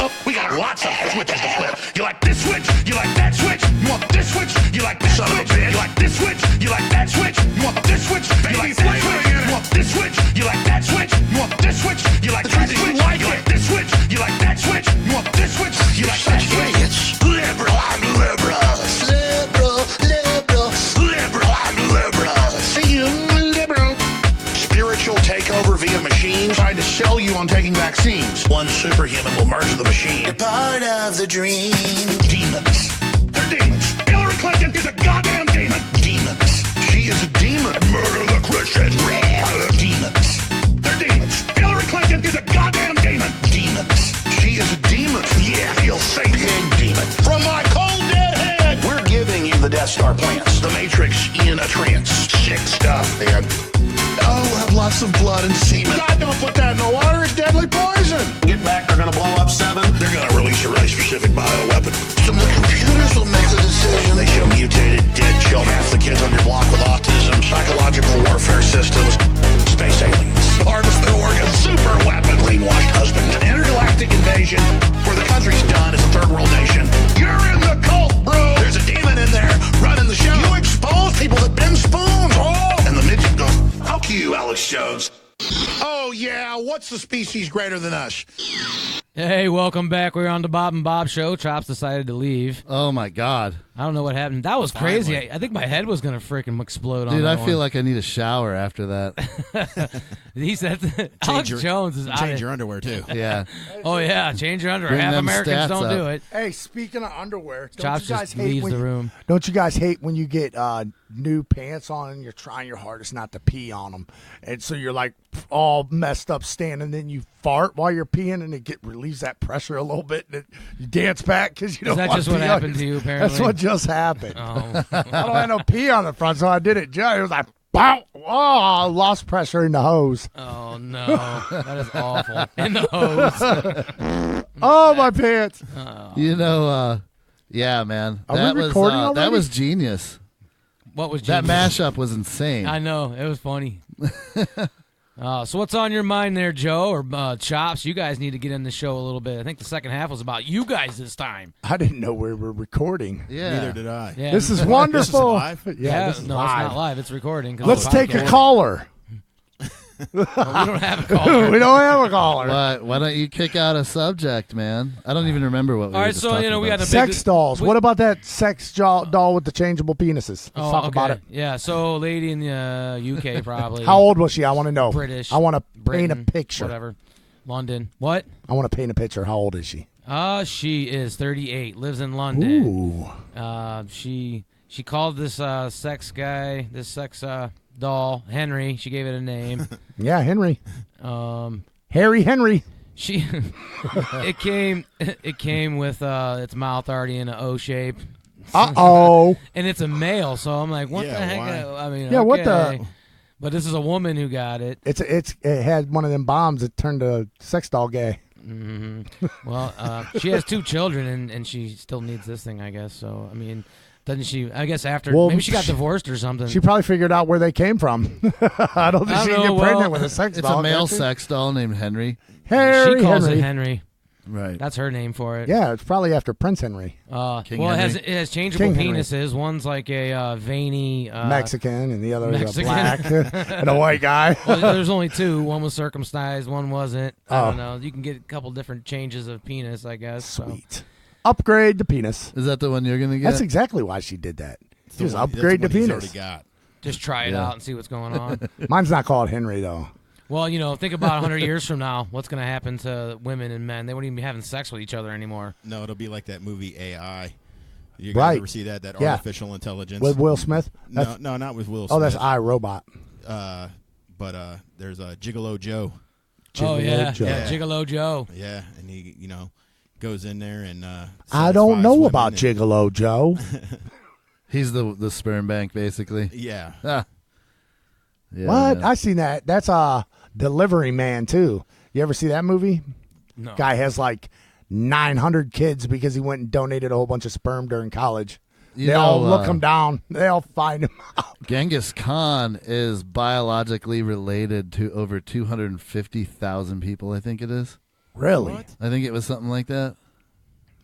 Up. We got lots of switches to flip. You like this switch? You like that switch? You want this switch? You like that switch? You like this switch? You like that switch? You want this switch? You like that switch? You want this switch? You like that switch? You want this switch? You like that switch? You like this switch? You like that switch? You want this switch? You like that switch? Liberal, I'm liberal. Liberal, I'm liberal. See you, liberal. Spiritual takeover via machines. Tried to sell you on taking vaccines. One superhuman will merge the machine. You're part of the dream. Demons. They're demons. Hillary Clinton is a goddamn demon. Demons. She is a demon. Murder the Christians. Demons. They're demons. Hillary Clinton is a goddamn demon. Demons. She is a demon. Yeah, feel safe. Pig demon. From my cold dead head. We're giving you the Death Star plans. The Matrix in a trance. Sick stuff, man. Oh, we'll have lots of blood and semen. God, don't put that in the water. It's deadly poison. Get back, they're gonna blow up 7. They're gonna release a really specific bioweapon. Some of the computers will make the decision. They show mutated, dead children. Half the kids on your block with autism. Psychological warfare systems. Space aliens. Harvest their organs. Super weapon. Brainwashed husband. An intergalactic invasion where the country's done as a third world nation. You're in the cult, bro. There's a demon in there running the show. You expose people that bend spoons. Oh! And the midget goes, fuck you, Alex Jones. Oh, yeah. What's the species greater than us? Hey, welcome back. We're on the Bob and Bob Show. Chops decided to leave. Oh my God, I don't know what happened. That was crazy. I think my head was going to freaking explode on dude! that I feel like I need a shower after that. He said Alex Jones is out Change of- your underwear, too. Yeah, Oh, yeah. Change your underwear. Bring Half them Americans stats don't up. do it. Hey, speaking of underwear, don't Chops you guys just hate leaves when the room. Don't you guys hate when you get new pants on and you're trying your hardest not to pee on them, and so you're like all messed up standing, and then you fart while you're peeing, and it relieves that pressure a little bit, and you dance back because you don't. Is that want just what pee on happened you. to you, apparently? That's what just happened. Oh. I don't have no pee on the front, so I did it. It was like, bow! Oh, I lost pressure in the hose. Oh, no. That is awful. In the hose. Oh, my pants. you know, yeah, man. Are we That was recording that already? was genius. What was That genius? mashup was insane. I know. It was funny. So what's on your mind there, Joe, or Chops? You guys need to get in the show a little bit. I think the second half was about you guys this time. I didn't know we were recording. Yeah, Neither did I. Yeah. This is wonderful. live? Yeah, Yeah, this is no, live. it's not live. It's recording. 'cause Let's it's a take a podcast. caller. Well, we don't have a caller. We don't have a caller. Why don't you kick out a subject, man? I don't even remember what we All were right, just so, talking you know, we about. got a Sex dolls. What about that sex doll with the changeable penises? Let's talk about it. Yeah, so a lady in the UK probably. How old was she? I want to know. British. I want to paint a Britain, picture. Whatever. London. What? I want to paint a picture. How old is she? She is 38. Lives in London. Ooh. She called this sex guy, this sex doll, Henry. She gave it a name. Yeah, Henry. Harry Henry. She it came with its mouth already in an O shape. Uh-oh. And it's a male, so I'm like, what Yeah, the heck? why? I mean, Yeah, what okay. the- But this is a woman who got it. It had one of them bombs that turned a sex doll gay. Well, she has 2 children, and she still needs this thing, I guess. So, I mean, doesn't she? I guess after Well, maybe she got divorced or something. She probably figured out where they came from. I don't think I she don't can know, get pregnant well, with a sex It's doll. a male can she? sex doll named Henry. Harry she calls Henry. it Henry. Right. That's her name for it. Yeah, it's probably after Prince Henry. King Well, Henry. it has changeable King Henry. penises. One's like a veiny Mexican, and the other is a Mexican. black and a white guy. Well, there's only 2. One was circumcised, one wasn't. I Oh. don't know. You can get a couple different changes of penis, I guess. So. Sweet. Upgrade the penis. Is that the one you're going to get? That's exactly why she did that. It's Just the one- upgrade the that's what he's penis. already got. Just try it Yeah. out and see what's going on. Mine's not called Henry, though. Well, you know, think about 100 years from now. What's going to happen to women and men? They won't even be having sex with each other anymore. No, it'll be like that movie AI. You Right. guys ever see that Yeah. artificial intelligence? With Will Smith? no, not with Will Smith. Oh, that's iRobot. But there's a Gigolo Joe. Oh, yeah. Joe. Yeah, Gigolo Joe. Yeah, and he, goes in there and. I don't satisfies know women about and- Gigolo Joe. He's the sperm bank, basically. Yeah. Ah. Yeah, What? man. I seen that. That's a Delivery Man, too. You ever see that movie? No. Guy has like 900 kids because he went and donated a whole bunch of sperm during college. You They know, all look him down. They all find him out. Genghis Khan is biologically related to over 250,000 people, I think it is. Really? What? I think it was something like that.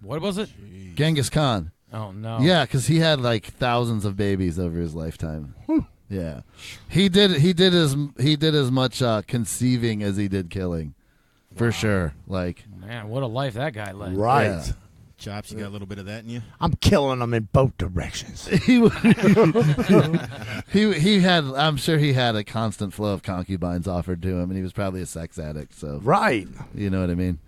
What was it? Genghis Khan. Oh, no. Yeah, because he had like thousands of babies over his lifetime. Yeah, he did as much conceiving as he did killing, for sure. Like, Man, what a life that guy led. Right. Yeah. Chops, you got a little bit of that in you? I'm killing them in both directions. he had. I'm sure he had a constant flow of concubines offered to him, and he was probably a sex addict. So, Right. you know what I mean?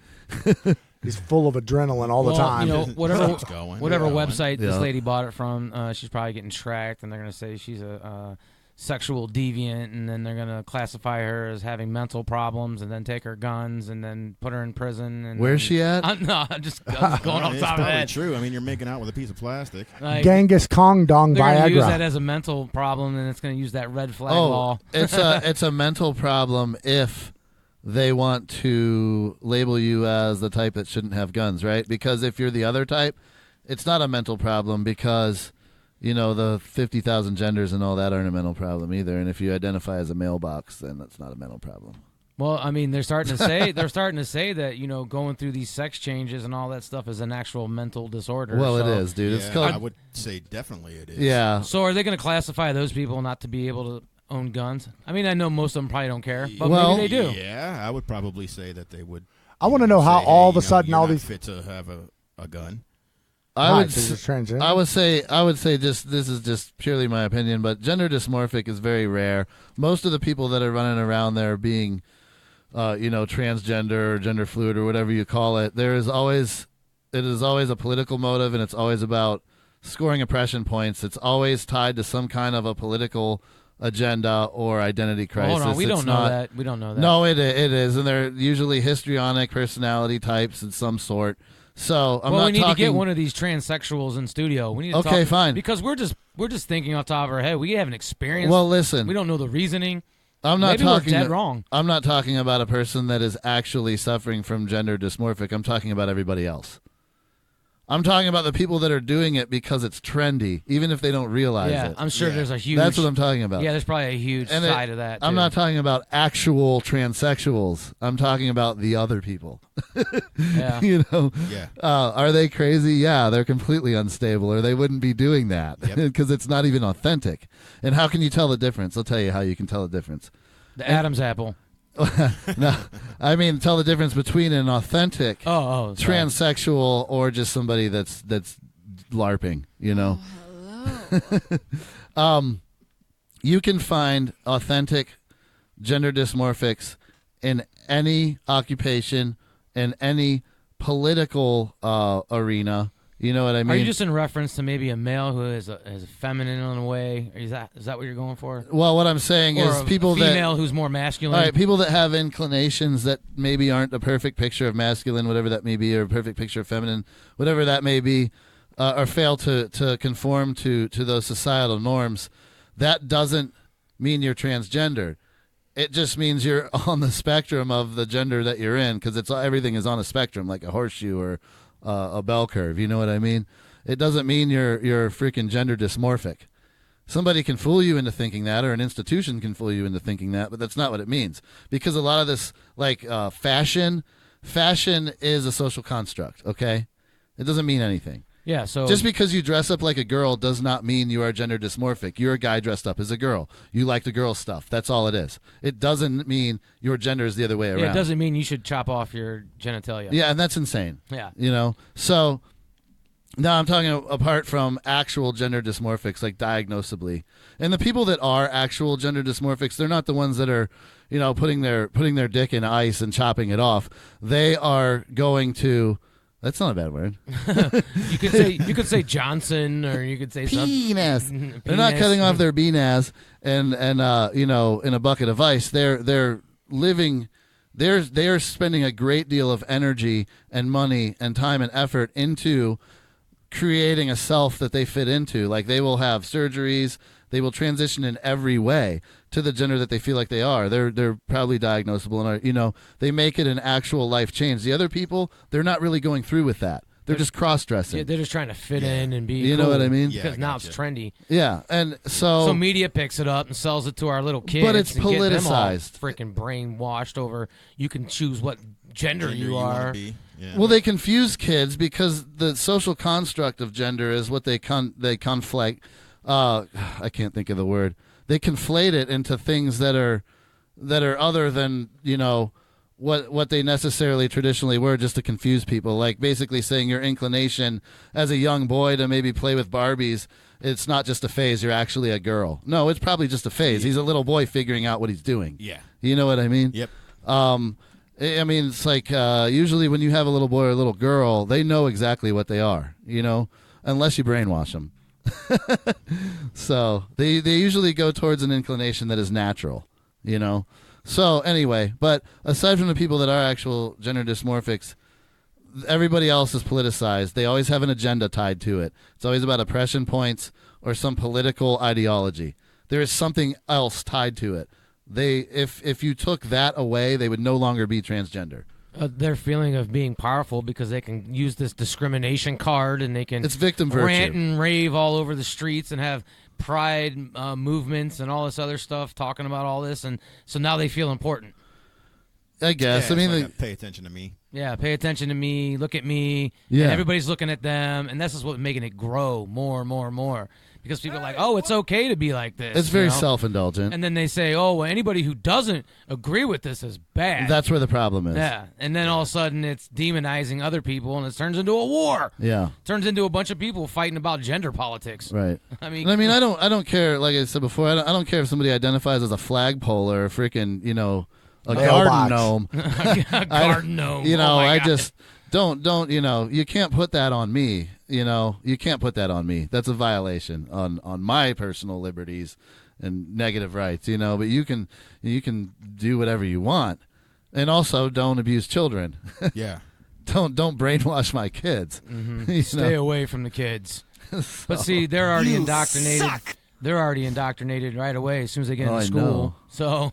He's full of adrenaline all the Well, time. You know, whatever It's going. whatever It's going. website this Yeah. lady bought it from, she's probably getting tracked, and they're going to say she's a sexual deviant, and then they're going to classify her as having mental problems, and then take her guns, and then put her in prison. And Where's she at? I'm just going off It's top of probably that. true. I mean, you're making out with a piece of plastic. Like, Genghis Kong Dong they're going to use that Viagra. as a mental problem, and it's going to use that red flag Oh, law. it's a mental problem if they want to label you as the type that shouldn't have guns, right? Because if you're the other type, it's not a mental problem because, you know, the 50,000 genders and all that aren't a mental problem either. And if you identify as a mailbox, then that's not a mental problem. Well, I mean, they're starting to say that, you know, going through these sex changes and all that stuff is an actual mental disorder. Well, so, it is, dude. It's Yeah, called I would say definitely it is. yeah. So are they going to classify those people not to be able to own guns? I mean, I know most of them probably don't care, but Well- maybe they do. Yeah, I would probably say that they would. I want to know how say, all hey, of a sudden you're all not these. fit to have a gun. I Right, would so it's transgender. I would say just this is just purely my opinion, but gender dysmorphic is very rare. Most of the people that are running around there being transgender or gender fluid or whatever you call it, it is always a political motive, and it's always about scoring oppression points. It's always tied to some kind of a political agenda or identity crisis. Hold on, we It's don't know not- that. We don't know that. No, it is, and they're usually histrionic personality types of some sort. So I'm well, not we need talking. to get one of these transsexuals in studio. We need to Okay, talk, fine. because we're just thinking off the top of our head. We haven't experienced. Well, listen, we don't know the reasoning. I'm not Maybe talking. we're dead wrong. I'm not talking about a person that is actually suffering from gender dysmorphic. I'm talking about everybody else. I'm talking about the people that are doing it because it's trendy, even if they don't realize Yeah, it. I'm sure Yeah. the's a huge. That's what I'm talking about. Yeah, there's probably a huge And side of that. I'm too. not talking about actual transsexuals. I'm talking about the other people. Yeah. You know, Yeah. are they crazy? Yeah, they're completely unstable, or they wouldn't be doing that Yep. because it's not even authentic. And how can you tell the difference? I'll tell you how you can tell the difference. The Adam's apple. No, I mean tell the difference between an authentic Sorry. transsexual or just somebody that's LARPing. You know. Hello. You can find authentic gender dysmorphics in any occupation, in any political arena. You know what I mean? Are you just in reference to maybe a male who is feminine in a way? Is that what you're going for? Well, what I'm saying Or is a people female who's more masculine. All right, people that have inclinations that maybe aren't a perfect picture of masculine, whatever that may be, or a perfect picture of feminine, whatever that may be, or fail to conform to those societal norms. That doesn't mean you're transgender. It just means you're on the spectrum of the gender that you're in, because everything is on a spectrum, like a horseshoe or a bell curve. You know what I mean? It doesn't mean you're freaking gender dysmorphic. Somebody can fool you into thinking that, or an institution can fool you into thinking that, but that's not what it means. Because a lot of this, like fashion is a social construct. Okay, it doesn't mean anything. Yeah, so Just because you dress up like a girl does not mean you are gender dysmorphic. You're a guy dressed up as a girl. You like the girl stuff. That's all it is. It doesn't mean your gender is the other way around. it doesn't mean you should chop off your genitalia. Yeah, and that's insane. Yeah. You know? So now I'm talking apart from actual gender dysmorphics, like diagnosably. And the people that are actual gender dysmorphics, they're not the ones that are, putting their dick in ice and chopping it off. They are going to... That's not a bad word. You could say Johnson, or you could say penis. Penis. They're not cutting off their penis and in a bucket of ice. They're living. They're spending a great deal of energy and money and time and effort into creating a self that they fit into. Like, they will have surgeries. They will transition in every way to the gender that they feel like they are. They're probably diagnosable, and they make it an actual life change. The other people, they're not really going through with that. They're just cross-dressing. Yeah, they're just trying to fit in and be. You know what I mean? Because Yeah, now it's trendy. Yeah, and So media picks it up and sells it to our little kids. But it's and get them all politicized. freaking brainwashed over. You can choose what gender you wanna are. be. Yeah. Well, they confuse kids because the social construct of gender is what they conflate. I can't think of the word. They conflate it into things that are other than what they necessarily traditionally were, just to confuse people. Like, basically saying your inclination as a young boy to maybe play with Barbies, it's not just a phase. You're actually a girl. No, it's probably just a phase. He's a little boy figuring out what he's doing. Yeah. You know what I mean? Yep. I mean, it's like usually when you have a little boy or a little girl, they know exactly what they are, unless you brainwash them. So they usually go towards an inclination that is natural, So anyway, but aside from the people that are actual gender dysmorphics, everybody else is politicized. They always have an agenda tied to it. It's always about oppression points or some political ideology. There is something else tied to it. If you took that away, they would no longer be transgender. Their feeling of being powerful because they can use this discrimination card, and they can It's victim virtue. rant and rave all over the streets and have pride movements and all this other stuff talking about all this, and so now they feel important. I guess. Yeah, I mean, it's like pay attention to me. Yeah, pay attention to me, look at me. Yeah. And everybody's looking at them, and this is what's making it grow more and more and more. Because people are like, oh, it's okay to be like this. it's very self-indulgent. And then they say, oh, well, anybody who doesn't agree with this is bad. That's where the problem is. Yeah, and then all of a sudden it's demonizing other people, and it turns into a war. Yeah. Turns into a bunch of people fighting about gender politics. Right. I mean, I don't care. Like I said before, I don't care if somebody identifies as a flagpole or a freaking, a Mailbox. garden gnome. a garden gnome. You Oh know, my I God. just don't. You can't put that on me. You can't put that on me. That's a violation on my personal liberties and negative rights. But you can do whatever you want, and also don't abuse children. Yeah. don't brainwash my kids. You Stay know? away from the kids. But see, they're already indoctrinated. They're already indoctrinated right away as soon as they get Oh, into I school. know. So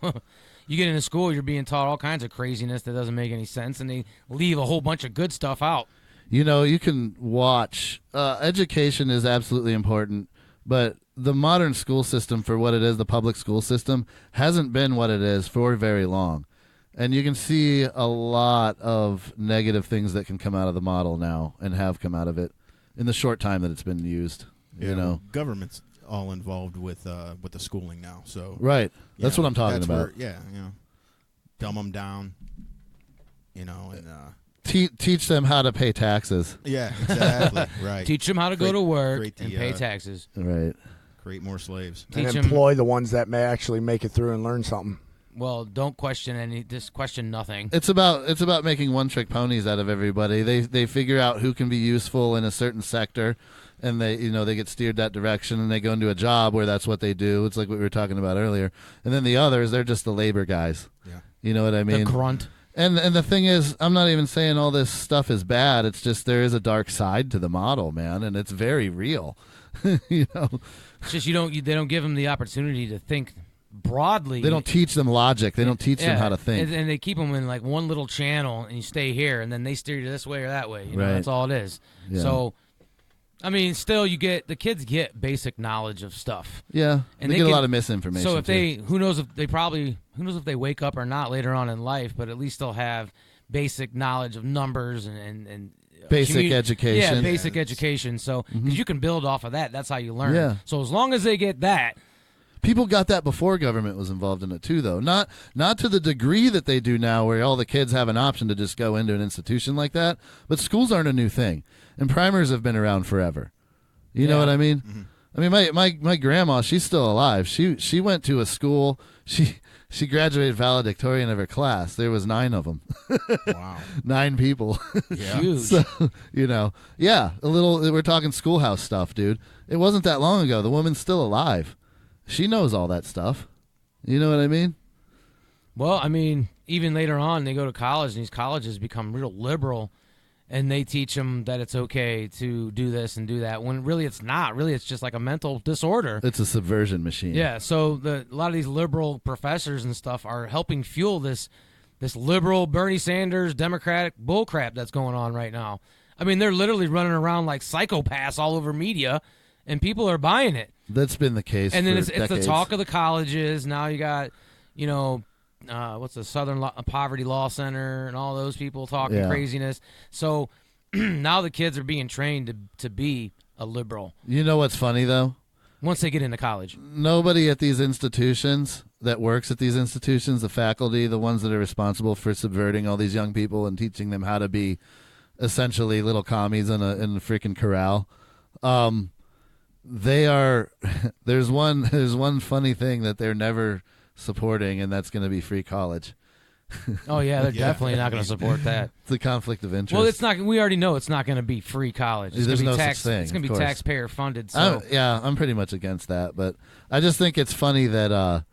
you get into school, you're being taught all kinds of craziness that doesn't make any sense, and they leave a whole bunch of good stuff out. You can watch. Education is absolutely important, but the modern school system, for what it is, the public school system, hasn't been what it is for very long. And you can see a lot of negative things that can come out of the model now and have come out of it in the short time that it's been used. Governments all involved with the schooling now. So Right. That's what I'm talking about. Dumb them down, and teach them how to pay taxes. yeah, exactly, right. Teach them how to go to work create the, and pay taxes. Right. Create more slaves. And employ the ones that may actually make it through and learn something. Well, don't question just question nothing. It's about making one-trick ponies out of everybody. They figure out who can be useful in a certain sector, and they get steered that direction, and they go into a job where that's what they do. It's like what we were talking about earlier. And then the others, they're just the labor guys. Yeah. You know what I mean? The grunt. And the thing is, I'm not even saying all this stuff is bad. It's just there is a dark side to the model, man, and it's very real. It's just they don't give them the opportunity to think broadly. They don't teach them logic. They don't teach them how to think. And they keep them in like one little channel, and you stay here, and then they steer you this way or that way. Right. That's all it is. Yeah. So, I mean, still, the kids get basic knowledge of stuff. Yeah, and they get a lot of misinformation. So if who knows if they wake up or not later on in life, but at least they'll have basic knowledge of numbers and basic education. Yeah, basic education. So because you can build off of that, that's how you learn. Yeah. So as long as they get that. People got that before government was involved in it too, though. Not to the degree that they do now, where all the kids have an option to just go into an institution like that. But schools aren't a new thing, and primers have been around forever. You know what I mean? Mm-hmm. I mean, my grandma, she's still alive. She went to a school. She graduated valedictorian of her class. There was 9 of them. Wow. 9 people. Yeah. Huge. So, a little. We're talking schoolhouse stuff, dude. It wasn't that long ago. The woman's still alive. She knows all that stuff. You know what I mean? Well, I mean, even later on, they go to college, and these colleges become real liberal, and they teach them that it's okay to do this and do that, when really it's not. Really, it's just like a mental disorder. It's a subversion machine. Yeah, so a lot of these liberal professors and stuff are helping fuel this liberal Bernie Sanders Democratic bullcrap that's going on right now. I mean, they're literally running around like psychopaths all over media, and people are buying it. That's been the case. And then for it's decades. the talk of the colleges. Now you got, what's the Southern Poverty Law Center and all those people talking craziness. So now the kids are being trained to be a liberal. You know what's funny though? Once they get into college, nobody at these institutions that works at these institutions, the faculty, the ones that are responsible for subverting all these young people and teaching them how to be essentially little commies in a freaking corral. They are. There's one funny thing that they're never supporting, and that's going to be free college. Oh yeah, they're definitely not going to support that. It's a conflict of interest. Well, it's not. We already know it's not going to be free college. It's There's going to be no such thing. It's going to be taxpayer funded. So So I'm pretty much against that, but I just think it's funny that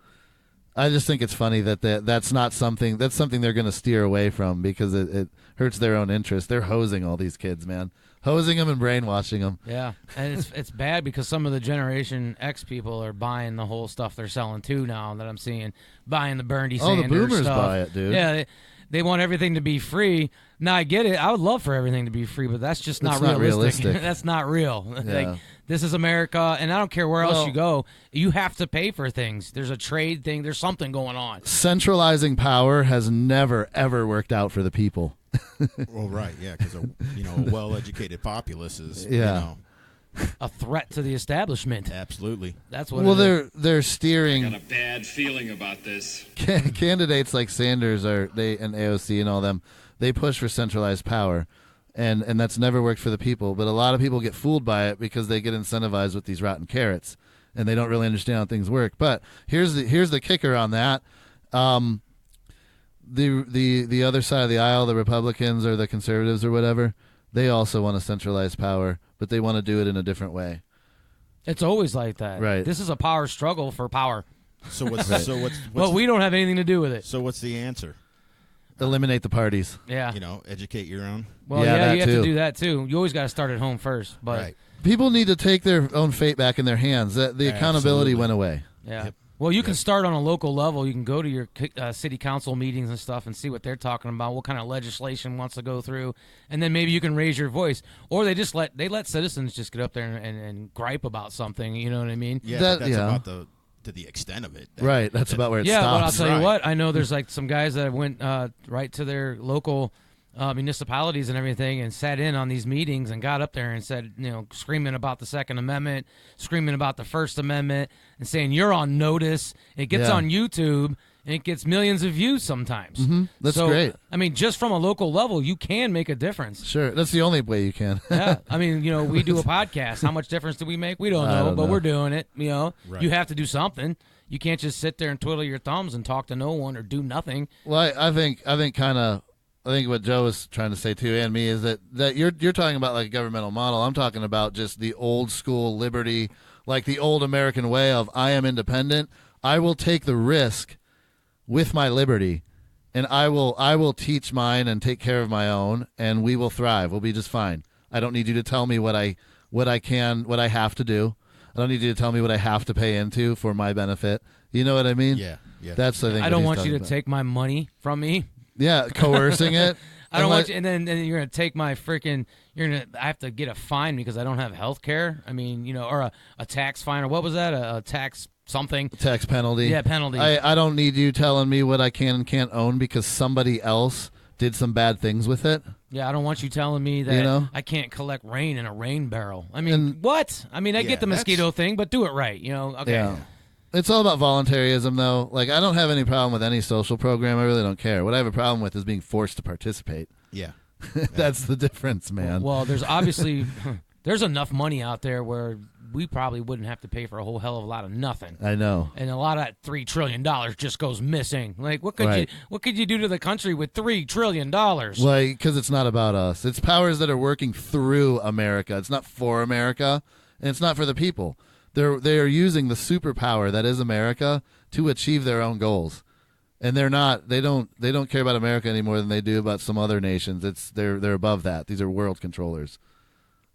that's not something. That's something they're going to steer away from because it hurts their own interest. They're hosing all these kids, man. Hosing them and brainwashing them. Yeah, and it's bad because some of the Generation X people are buying the whole stuff they're selling too now that I'm seeing, buying the Bernie Sanders the boomers stuff. buy it, dude. Yeah, they want everything to be free. Now I get it. I would love for everything to be free, but that's just not realistic. That's not real. Yeah. Like, this is America, and I don't care where else you go. You have to pay for things. There's a trade thing. There's something going on. Centralizing power has never ever worked out for the people. Well, right, yeah, because a well-educated populace is a threat to the establishment. Absolutely. That's what. Well, they're steering. I got a bad feeling about this. Candidates like Sanders and AOC and all them. They push for centralized power, and that's never worked for the people. But a lot of people get fooled by it because they get incentivized with these rotten carrots, and they don't really understand how things work. But here's the kicker on that. The other side of the aisle, the Republicans or the conservatives or whatever, they also want to centralize power, but they want to do it in a different way. It's always like that. Right. This is a power struggle for power. So what's well, we don't have anything to do with it. So what's the answer? Eliminate the parties. Yeah. Educate your own. Well, yeah, you have to do that too. You always got to start at home first. But right. People need to take their own fate back in their hands. The accountability went away. Yeah. Yep. Well, you can start on a local level. You can go to your city council meetings and stuff and see what they're talking about, what kind of legislation wants to go through, and then maybe you can raise your voice. Or they just let citizens just get up there and gripe about something. You know what I mean? Yeah, that's about to the extent of it. Right. That's about where it stops. Yeah, but I'll tell you what. I know there's like some guys that went right to their local municipalities and everything and sat in on these meetings and got up there and said, screaming about the Second Amendment, screaming about the First Amendment, and saying you're on notice. It gets on YouTube and it gets millions of views sometimes. Mm-hmm. That's great. I mean, just from a local level, you can make a difference. Sure, that's the only way you can. Yeah, I mean, we do a podcast. How much difference do we make? We don't know, but we're doing it. Right. You have to do something. You can't just sit there and twiddle your thumbs and talk to no one or do nothing. Well, I think what Joe was trying to say too, and me, is that you're talking about like a governmental model. I'm talking about just the old school liberty, like the old American way of I am independent. I will take the risk with my liberty, and I will teach mine and take care of my own, and we will thrive. We'll be just fine. I don't need you to tell me what I have to do. I don't need you to tell me what I have to pay into for my benefit. You know what I mean? Yeah. That's I think. I don't want you to take my money from me. Yeah, coercing it. I don't want you, and then you're gonna take my freaking. I have to get a fine because I don't have health care. I mean, or a tax fine, or what was that? A tax something. Tax penalty. Yeah, penalty. I don't need you telling me what I can and can't own because somebody else did some bad things with it. Yeah, I don't want you telling me that I can't collect rain in a rain barrel. I mean, what? I mean, I get the mosquito thing, but do it right. Okay. Yeah. It's all about voluntarism, though. Like, I don't have any problem with any social program. I really don't care. What I have a problem with is being forced to participate. Yeah. That's the difference, man. Well, there's obviously there's enough money out there where we probably wouldn't have to pay for a whole hell of a lot of nothing. I know. And a lot of that $3 trillion just goes missing. Like, what could you do to the country with $3 trillion? Well, because it's not about us. It's powers that are working through America. It's not for America, and it's not for the people. They are using the superpower that is America to achieve their own goals. And they're not. They don't care about America any more than they do about some other nations. They're above that. These are world controllers,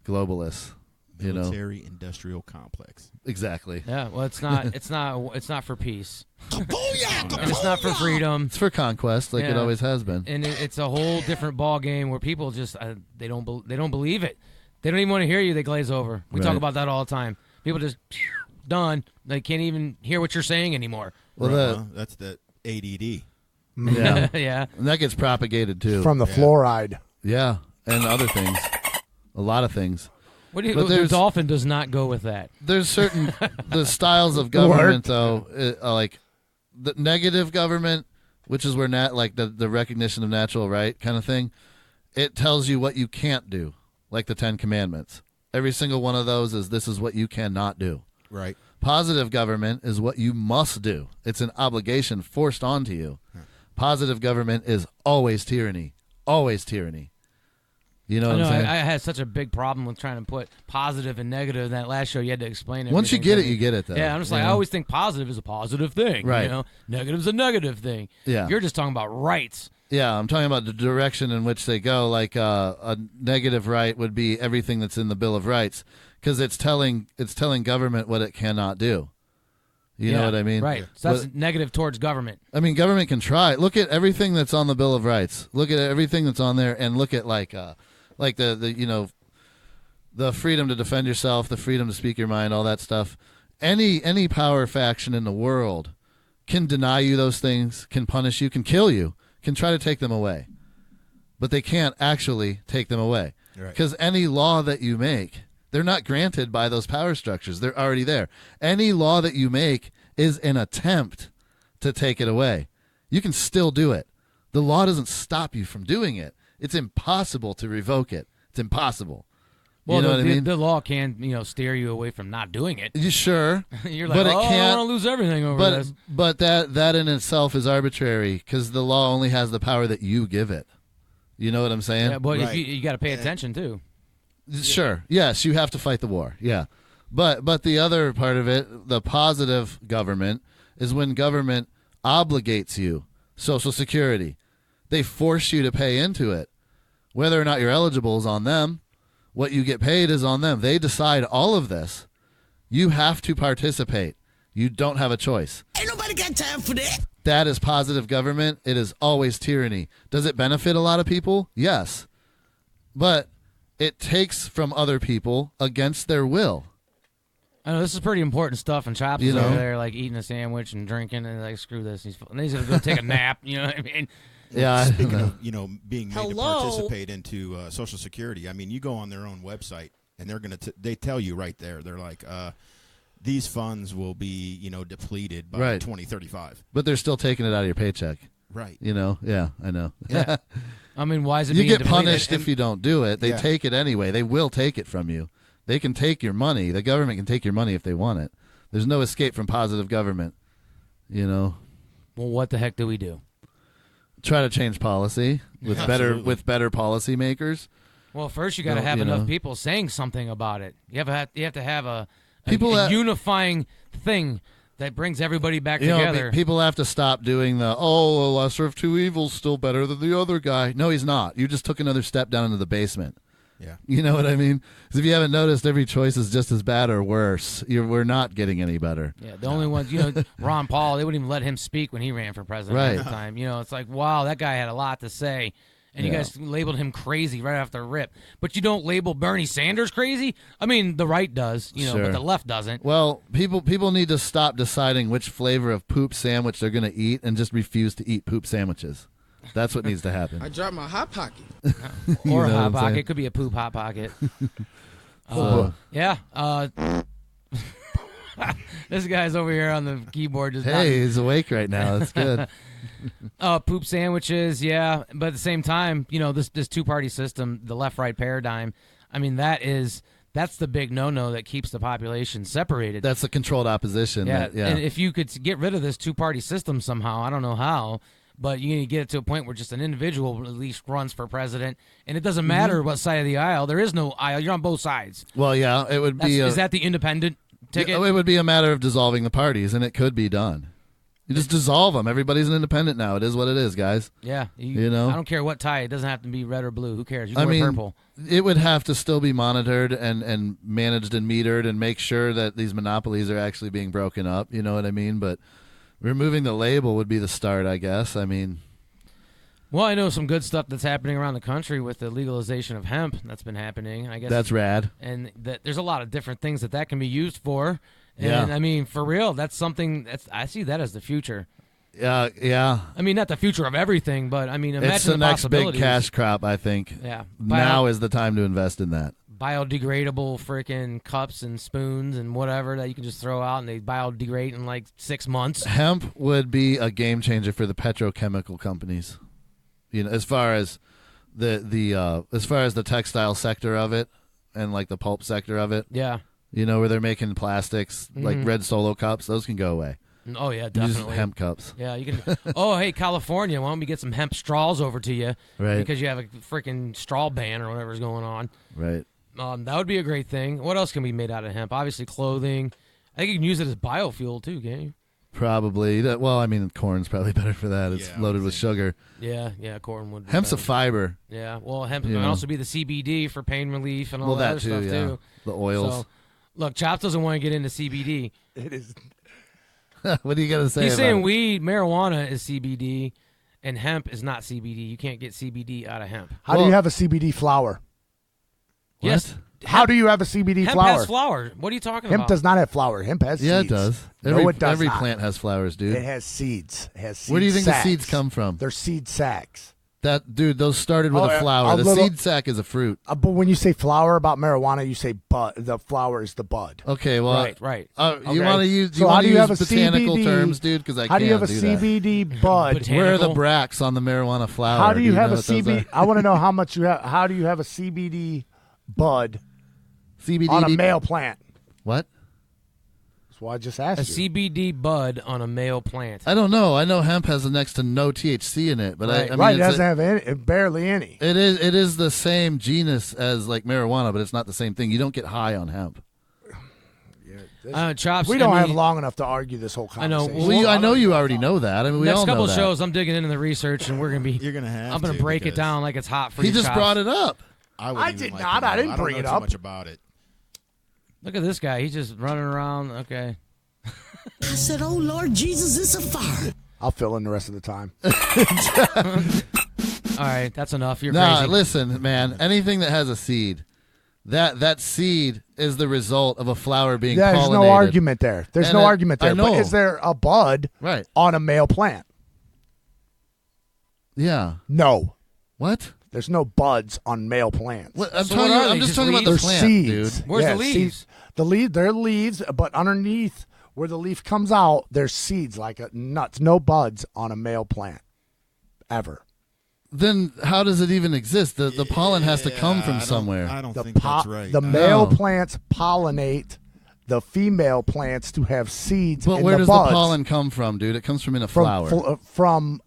globalists. Military industrial complex. Exactly. Yeah. Well, it's not for peace. It's not for freedom. It's for conquest, like it always has been. And it's a whole different ball game where people just they don't believe it. They don't even want to hear you. They glaze over. We talk about that all the time. People just done. They can't even hear what you're saying anymore. Well, that's the ADD. Yeah. Yeah. And that gets propagated too. From the fluoride. Yeah, and other things. A lot of things. The dolphin does not go with that. There's certain the styles of government though, like the negative government, which is where the recognition of natural right kind of thing. It tells you what you can't do, like the 10 Commandments. Every single one of those this is what you cannot do. Right. Positive government is what you must do. It's an obligation forced onto you. Positive government is always tyranny. Always tyranny. You know what I'm saying? I had such a big problem with trying to put positive and negative in that last show. You had to explain it. Once you get it, you get it, though. Yeah, I'm just like, I always think positive is a positive thing. Right. Negative's a negative thing. Yeah. You're just talking about rights. Yeah, I'm talking about the direction in which they go. Like a negative right would be everything that's in the Bill of Rights, because it's telling government what it cannot do. You know what I mean? Right. So that's negative towards government. I mean, government can try. Look at everything that's on the Bill of Rights. Look at everything that's on there, and look at the freedom to defend yourself, the freedom to speak your mind, all that stuff. Any power faction in the world can deny you those things, can punish you, can kill you, can try to take them away. But they can't actually take them away. Because any law that you make, they're not granted by those power structures. They're already there. Any law that you make is an attempt to take it away. You can still do it. The law doesn't stop you from doing it. It's impossible to revoke it. It's impossible. Well, you know what I mean? The law can, steer you away from not doing it. Sure. You're like, but it I can't, want to lose everything over this. But that in itself is arbitrary, because the law only has the power that you give it. You know what I'm saying? Yeah, but if you got to pay attention too. Sure. Yes, you have to fight the war. Yeah. But the other part of it, the positive government, is when government obligates you. Social Security. They force you to pay into it. Whether or not you're eligible is on them. What you get paid is on them. They decide all of this. You have to participate. You don't have a choice. Ain't nobody got time for that. That is positive government. It is always tyranny. Does it benefit a lot of people? Yes. But it takes from other people against their will. I know this is pretty important stuff, and Chops is over there like eating a sandwich and drinking, and like, screw this. He's going to go take a nap. You know what I mean? Yeah. Speaking of, being made to Hello? participate into Social Security, I mean, you go on their own website and they tell you right there, they're like, these funds will be, depleted by Right. 2035. But they're still taking it out of your paycheck. Right. Yeah, I know. Yeah. I mean, why is it You being get depleted? punished if you don't do it. They Yeah. take it anyway. They will take it from you. They can take your money. The government can take your money if they want it. There's no escape from positive government. Well, what the heck do we do? Try to change policy with better policymakers. Well, first you got to No, have you enough know. people saying something about it. You have to have a People that- unifying thing that brings everybody back You know, together. people have to stop doing the, the lesser of two evils still better than the other guy. No, he's not. You just took another step down into the basement. Yeah. You know what I mean? Because if you haven't noticed, every choice is just as bad or worse. We're not getting any better. Yeah, the only ones, Ron Paul, they wouldn't even let him speak when he ran for president Right. at the time. It's like, wow, that guy had a lot to say. And you Yeah. guys labeled him crazy right off the rip. But you don't label Bernie Sanders crazy? I mean, the right does, Sure. but the left doesn't. Well, people need to stop deciding which flavor of poop sandwich they're going to eat and just refuse to eat poop sandwiches. That's what needs to happen. I dropped my hot pocket. Or You a know what hot I'm pocket. saying? It could be a poop hot pocket. So- This guy's over here on the keyboard just Hey, he's awake right now. That's good. poop sandwiches, yeah. But at the same time, this two-party system, the left-right paradigm, I mean, that's the big no-no that keeps the population separated. That's the controlled opposition. Yeah, Yeah. and if you could get rid of this two-party system somehow, I don't know how, but you need to get it to a point where just an individual at least runs for president, and it doesn't matter what side of the aisle. There is no aisle. You're on both sides. Well, yeah, it would be. Is that the independent ticket? It would be a matter of dissolving the parties, and it could be done. You just dissolve them. Everybody's an independent now. It is what it is, guys. Yeah. You know? I don't care what tie. It doesn't have to be red or blue. Who cares? You can I wear mean, purple. it would have to still be monitored and managed and metered and make sure that these monopolies are actually being broken up. You know what I mean? But removing the label would be the start, I guess. I mean, Well, I know some good stuff that's happening around the country with the legalization of hemp that's been happening. I guess that's rad. and there's a lot of different things that can be used for. And Yeah. I mean, for real, that's something I see that as the future. Yeah. I mean, not the future of everything, but I mean, imagine It's the next big possibilities. cash crop, I think. Yeah. Now is the time to invest in that. Biodegradable freaking cups and spoons and whatever that you can just throw out and they biodegrade in like 6 months. Hemp would be a game changer for the petrochemical companies. As far as the textile sector of it and like the pulp sector of it. Yeah. Where they're making plastics like red Solo cups, those can go away. Oh yeah, Use definitely. hemp cups. Yeah, you can. Oh, hey, California, why don't we get some hemp straws over to you? Right. Because you have a freaking straw ban or whatever's going on. Right. That would be a great thing. What else can be made out of hemp? Obviously, clothing. I think you can use it as biofuel too, can't you? Probably. Corn's probably better for that. It's Yeah, loaded with sugar. Yeah, corn would. Be Hemp's a better. fiber. Yeah, well, hemp You can know. also be the CBD for pain relief and all that That other too, stuff yeah. too. The oils. So, look, Chops doesn't want to get into CBD. It is. What are you gonna say? He's about saying it? weed, marijuana is CBD, and hemp is not CBD. You can't get CBD out of hemp. How do you have a CBD flower? Yes. How do you have a CBD Hemp flower? has flower. What are you talking Hemp about? does not have flower. Hemp has Yeah, seeds. it does. No, it does every not. plant has flowers, dude. It has seeds. It has seed Where do you think sacs. the seeds come from? They're seed sacs. Those started with Oh, a flower. a The little- seed sac is a fruit. But when you say flower about marijuana, you say bud. The flower is the bud. Okay, well, Right. You Okay. want to use So how do you have a botanical CBD terms, dude? Because I How can't do you have a do that. CBD bud? Where are the Botanical? bracts on the marijuana flower? How do you have know a what those CBD? are? I want to know how much you have. How do you have a CBD bud CBD on a male plant? What? That's why I just A asked you. CBD bud on a male plant. I don't know. I know hemp has next to no THC in it, but Right. I mean, Right, it it's doesn't have any, barely any. it is the same genus as like marijuana, but it's not the same thing. You don't get high on hemp. Chops. We I don't mean, have long enough to argue this whole I know. conversation. Well, I know you already know that. I mean, we Next all know couple that. shows, I'm digging into the research, and we're gonna be. You're gonna have. I'm gonna to break it because down like it's hot for He you. just Chops. brought it up. I, I did not. I didn't bring it don't know up. too much about it. Look at this guy. He's just running around. Okay. I said, oh, Lord Jesus, it's a fire. I'll fill in the rest of the time. All right. That's enough. You're Nah, crazy. listen, man. Anything that has a seed, that seed is the result of a flower being There's pollinated. no argument there. There's And no it- argument there. I know. But is there a bud Right. on a male plant? Yeah. No. What? There's no buds on male plants. What? So what are they, I'm just just talking about the leaves? plant, seeds. dude. Where's Yeah, the leaves? seeds. They're leaves, but underneath where the leaf comes out, there's seeds like nuts. No buds on a male plant, ever. Then how does it even exist? The pollen has to come from somewhere. I don't The think that's right. The male Oh. plants pollinate the female plants to have seeds. But in where the does buds. the pollen come from, dude? It comes from in a From flower. from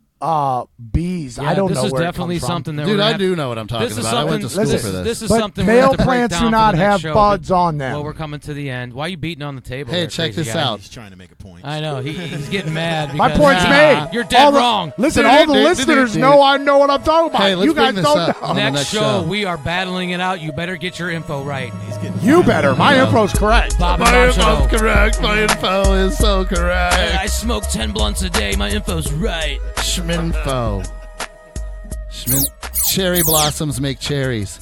bees. Yeah, I don't this know is where definitely it comes from. something that Dude, we're I gonna do know what I'm talking This is about. I went to school something. for this. This is But something male we have to break plants down do for not the next have show. buds on them. Well, we're coming to the end. Why are you beating on the table? Hey, there, check crazy this guy? out. He's trying to make a point. I know he's getting mad. My because, point's made. You're dead All the- wrong. Listen, all the listeners know I know what I'm talking about. Hey, let's you guys bring this don't up know. on the Next next show, show. we are battling it out. You better get your info right. He's getting You better. My info's correct. Bob and My Bob info's Show. correct. My info is so I correct. smoke 10 blunts a day. My info's right. Schminfo. Cherry blossoms make cherries.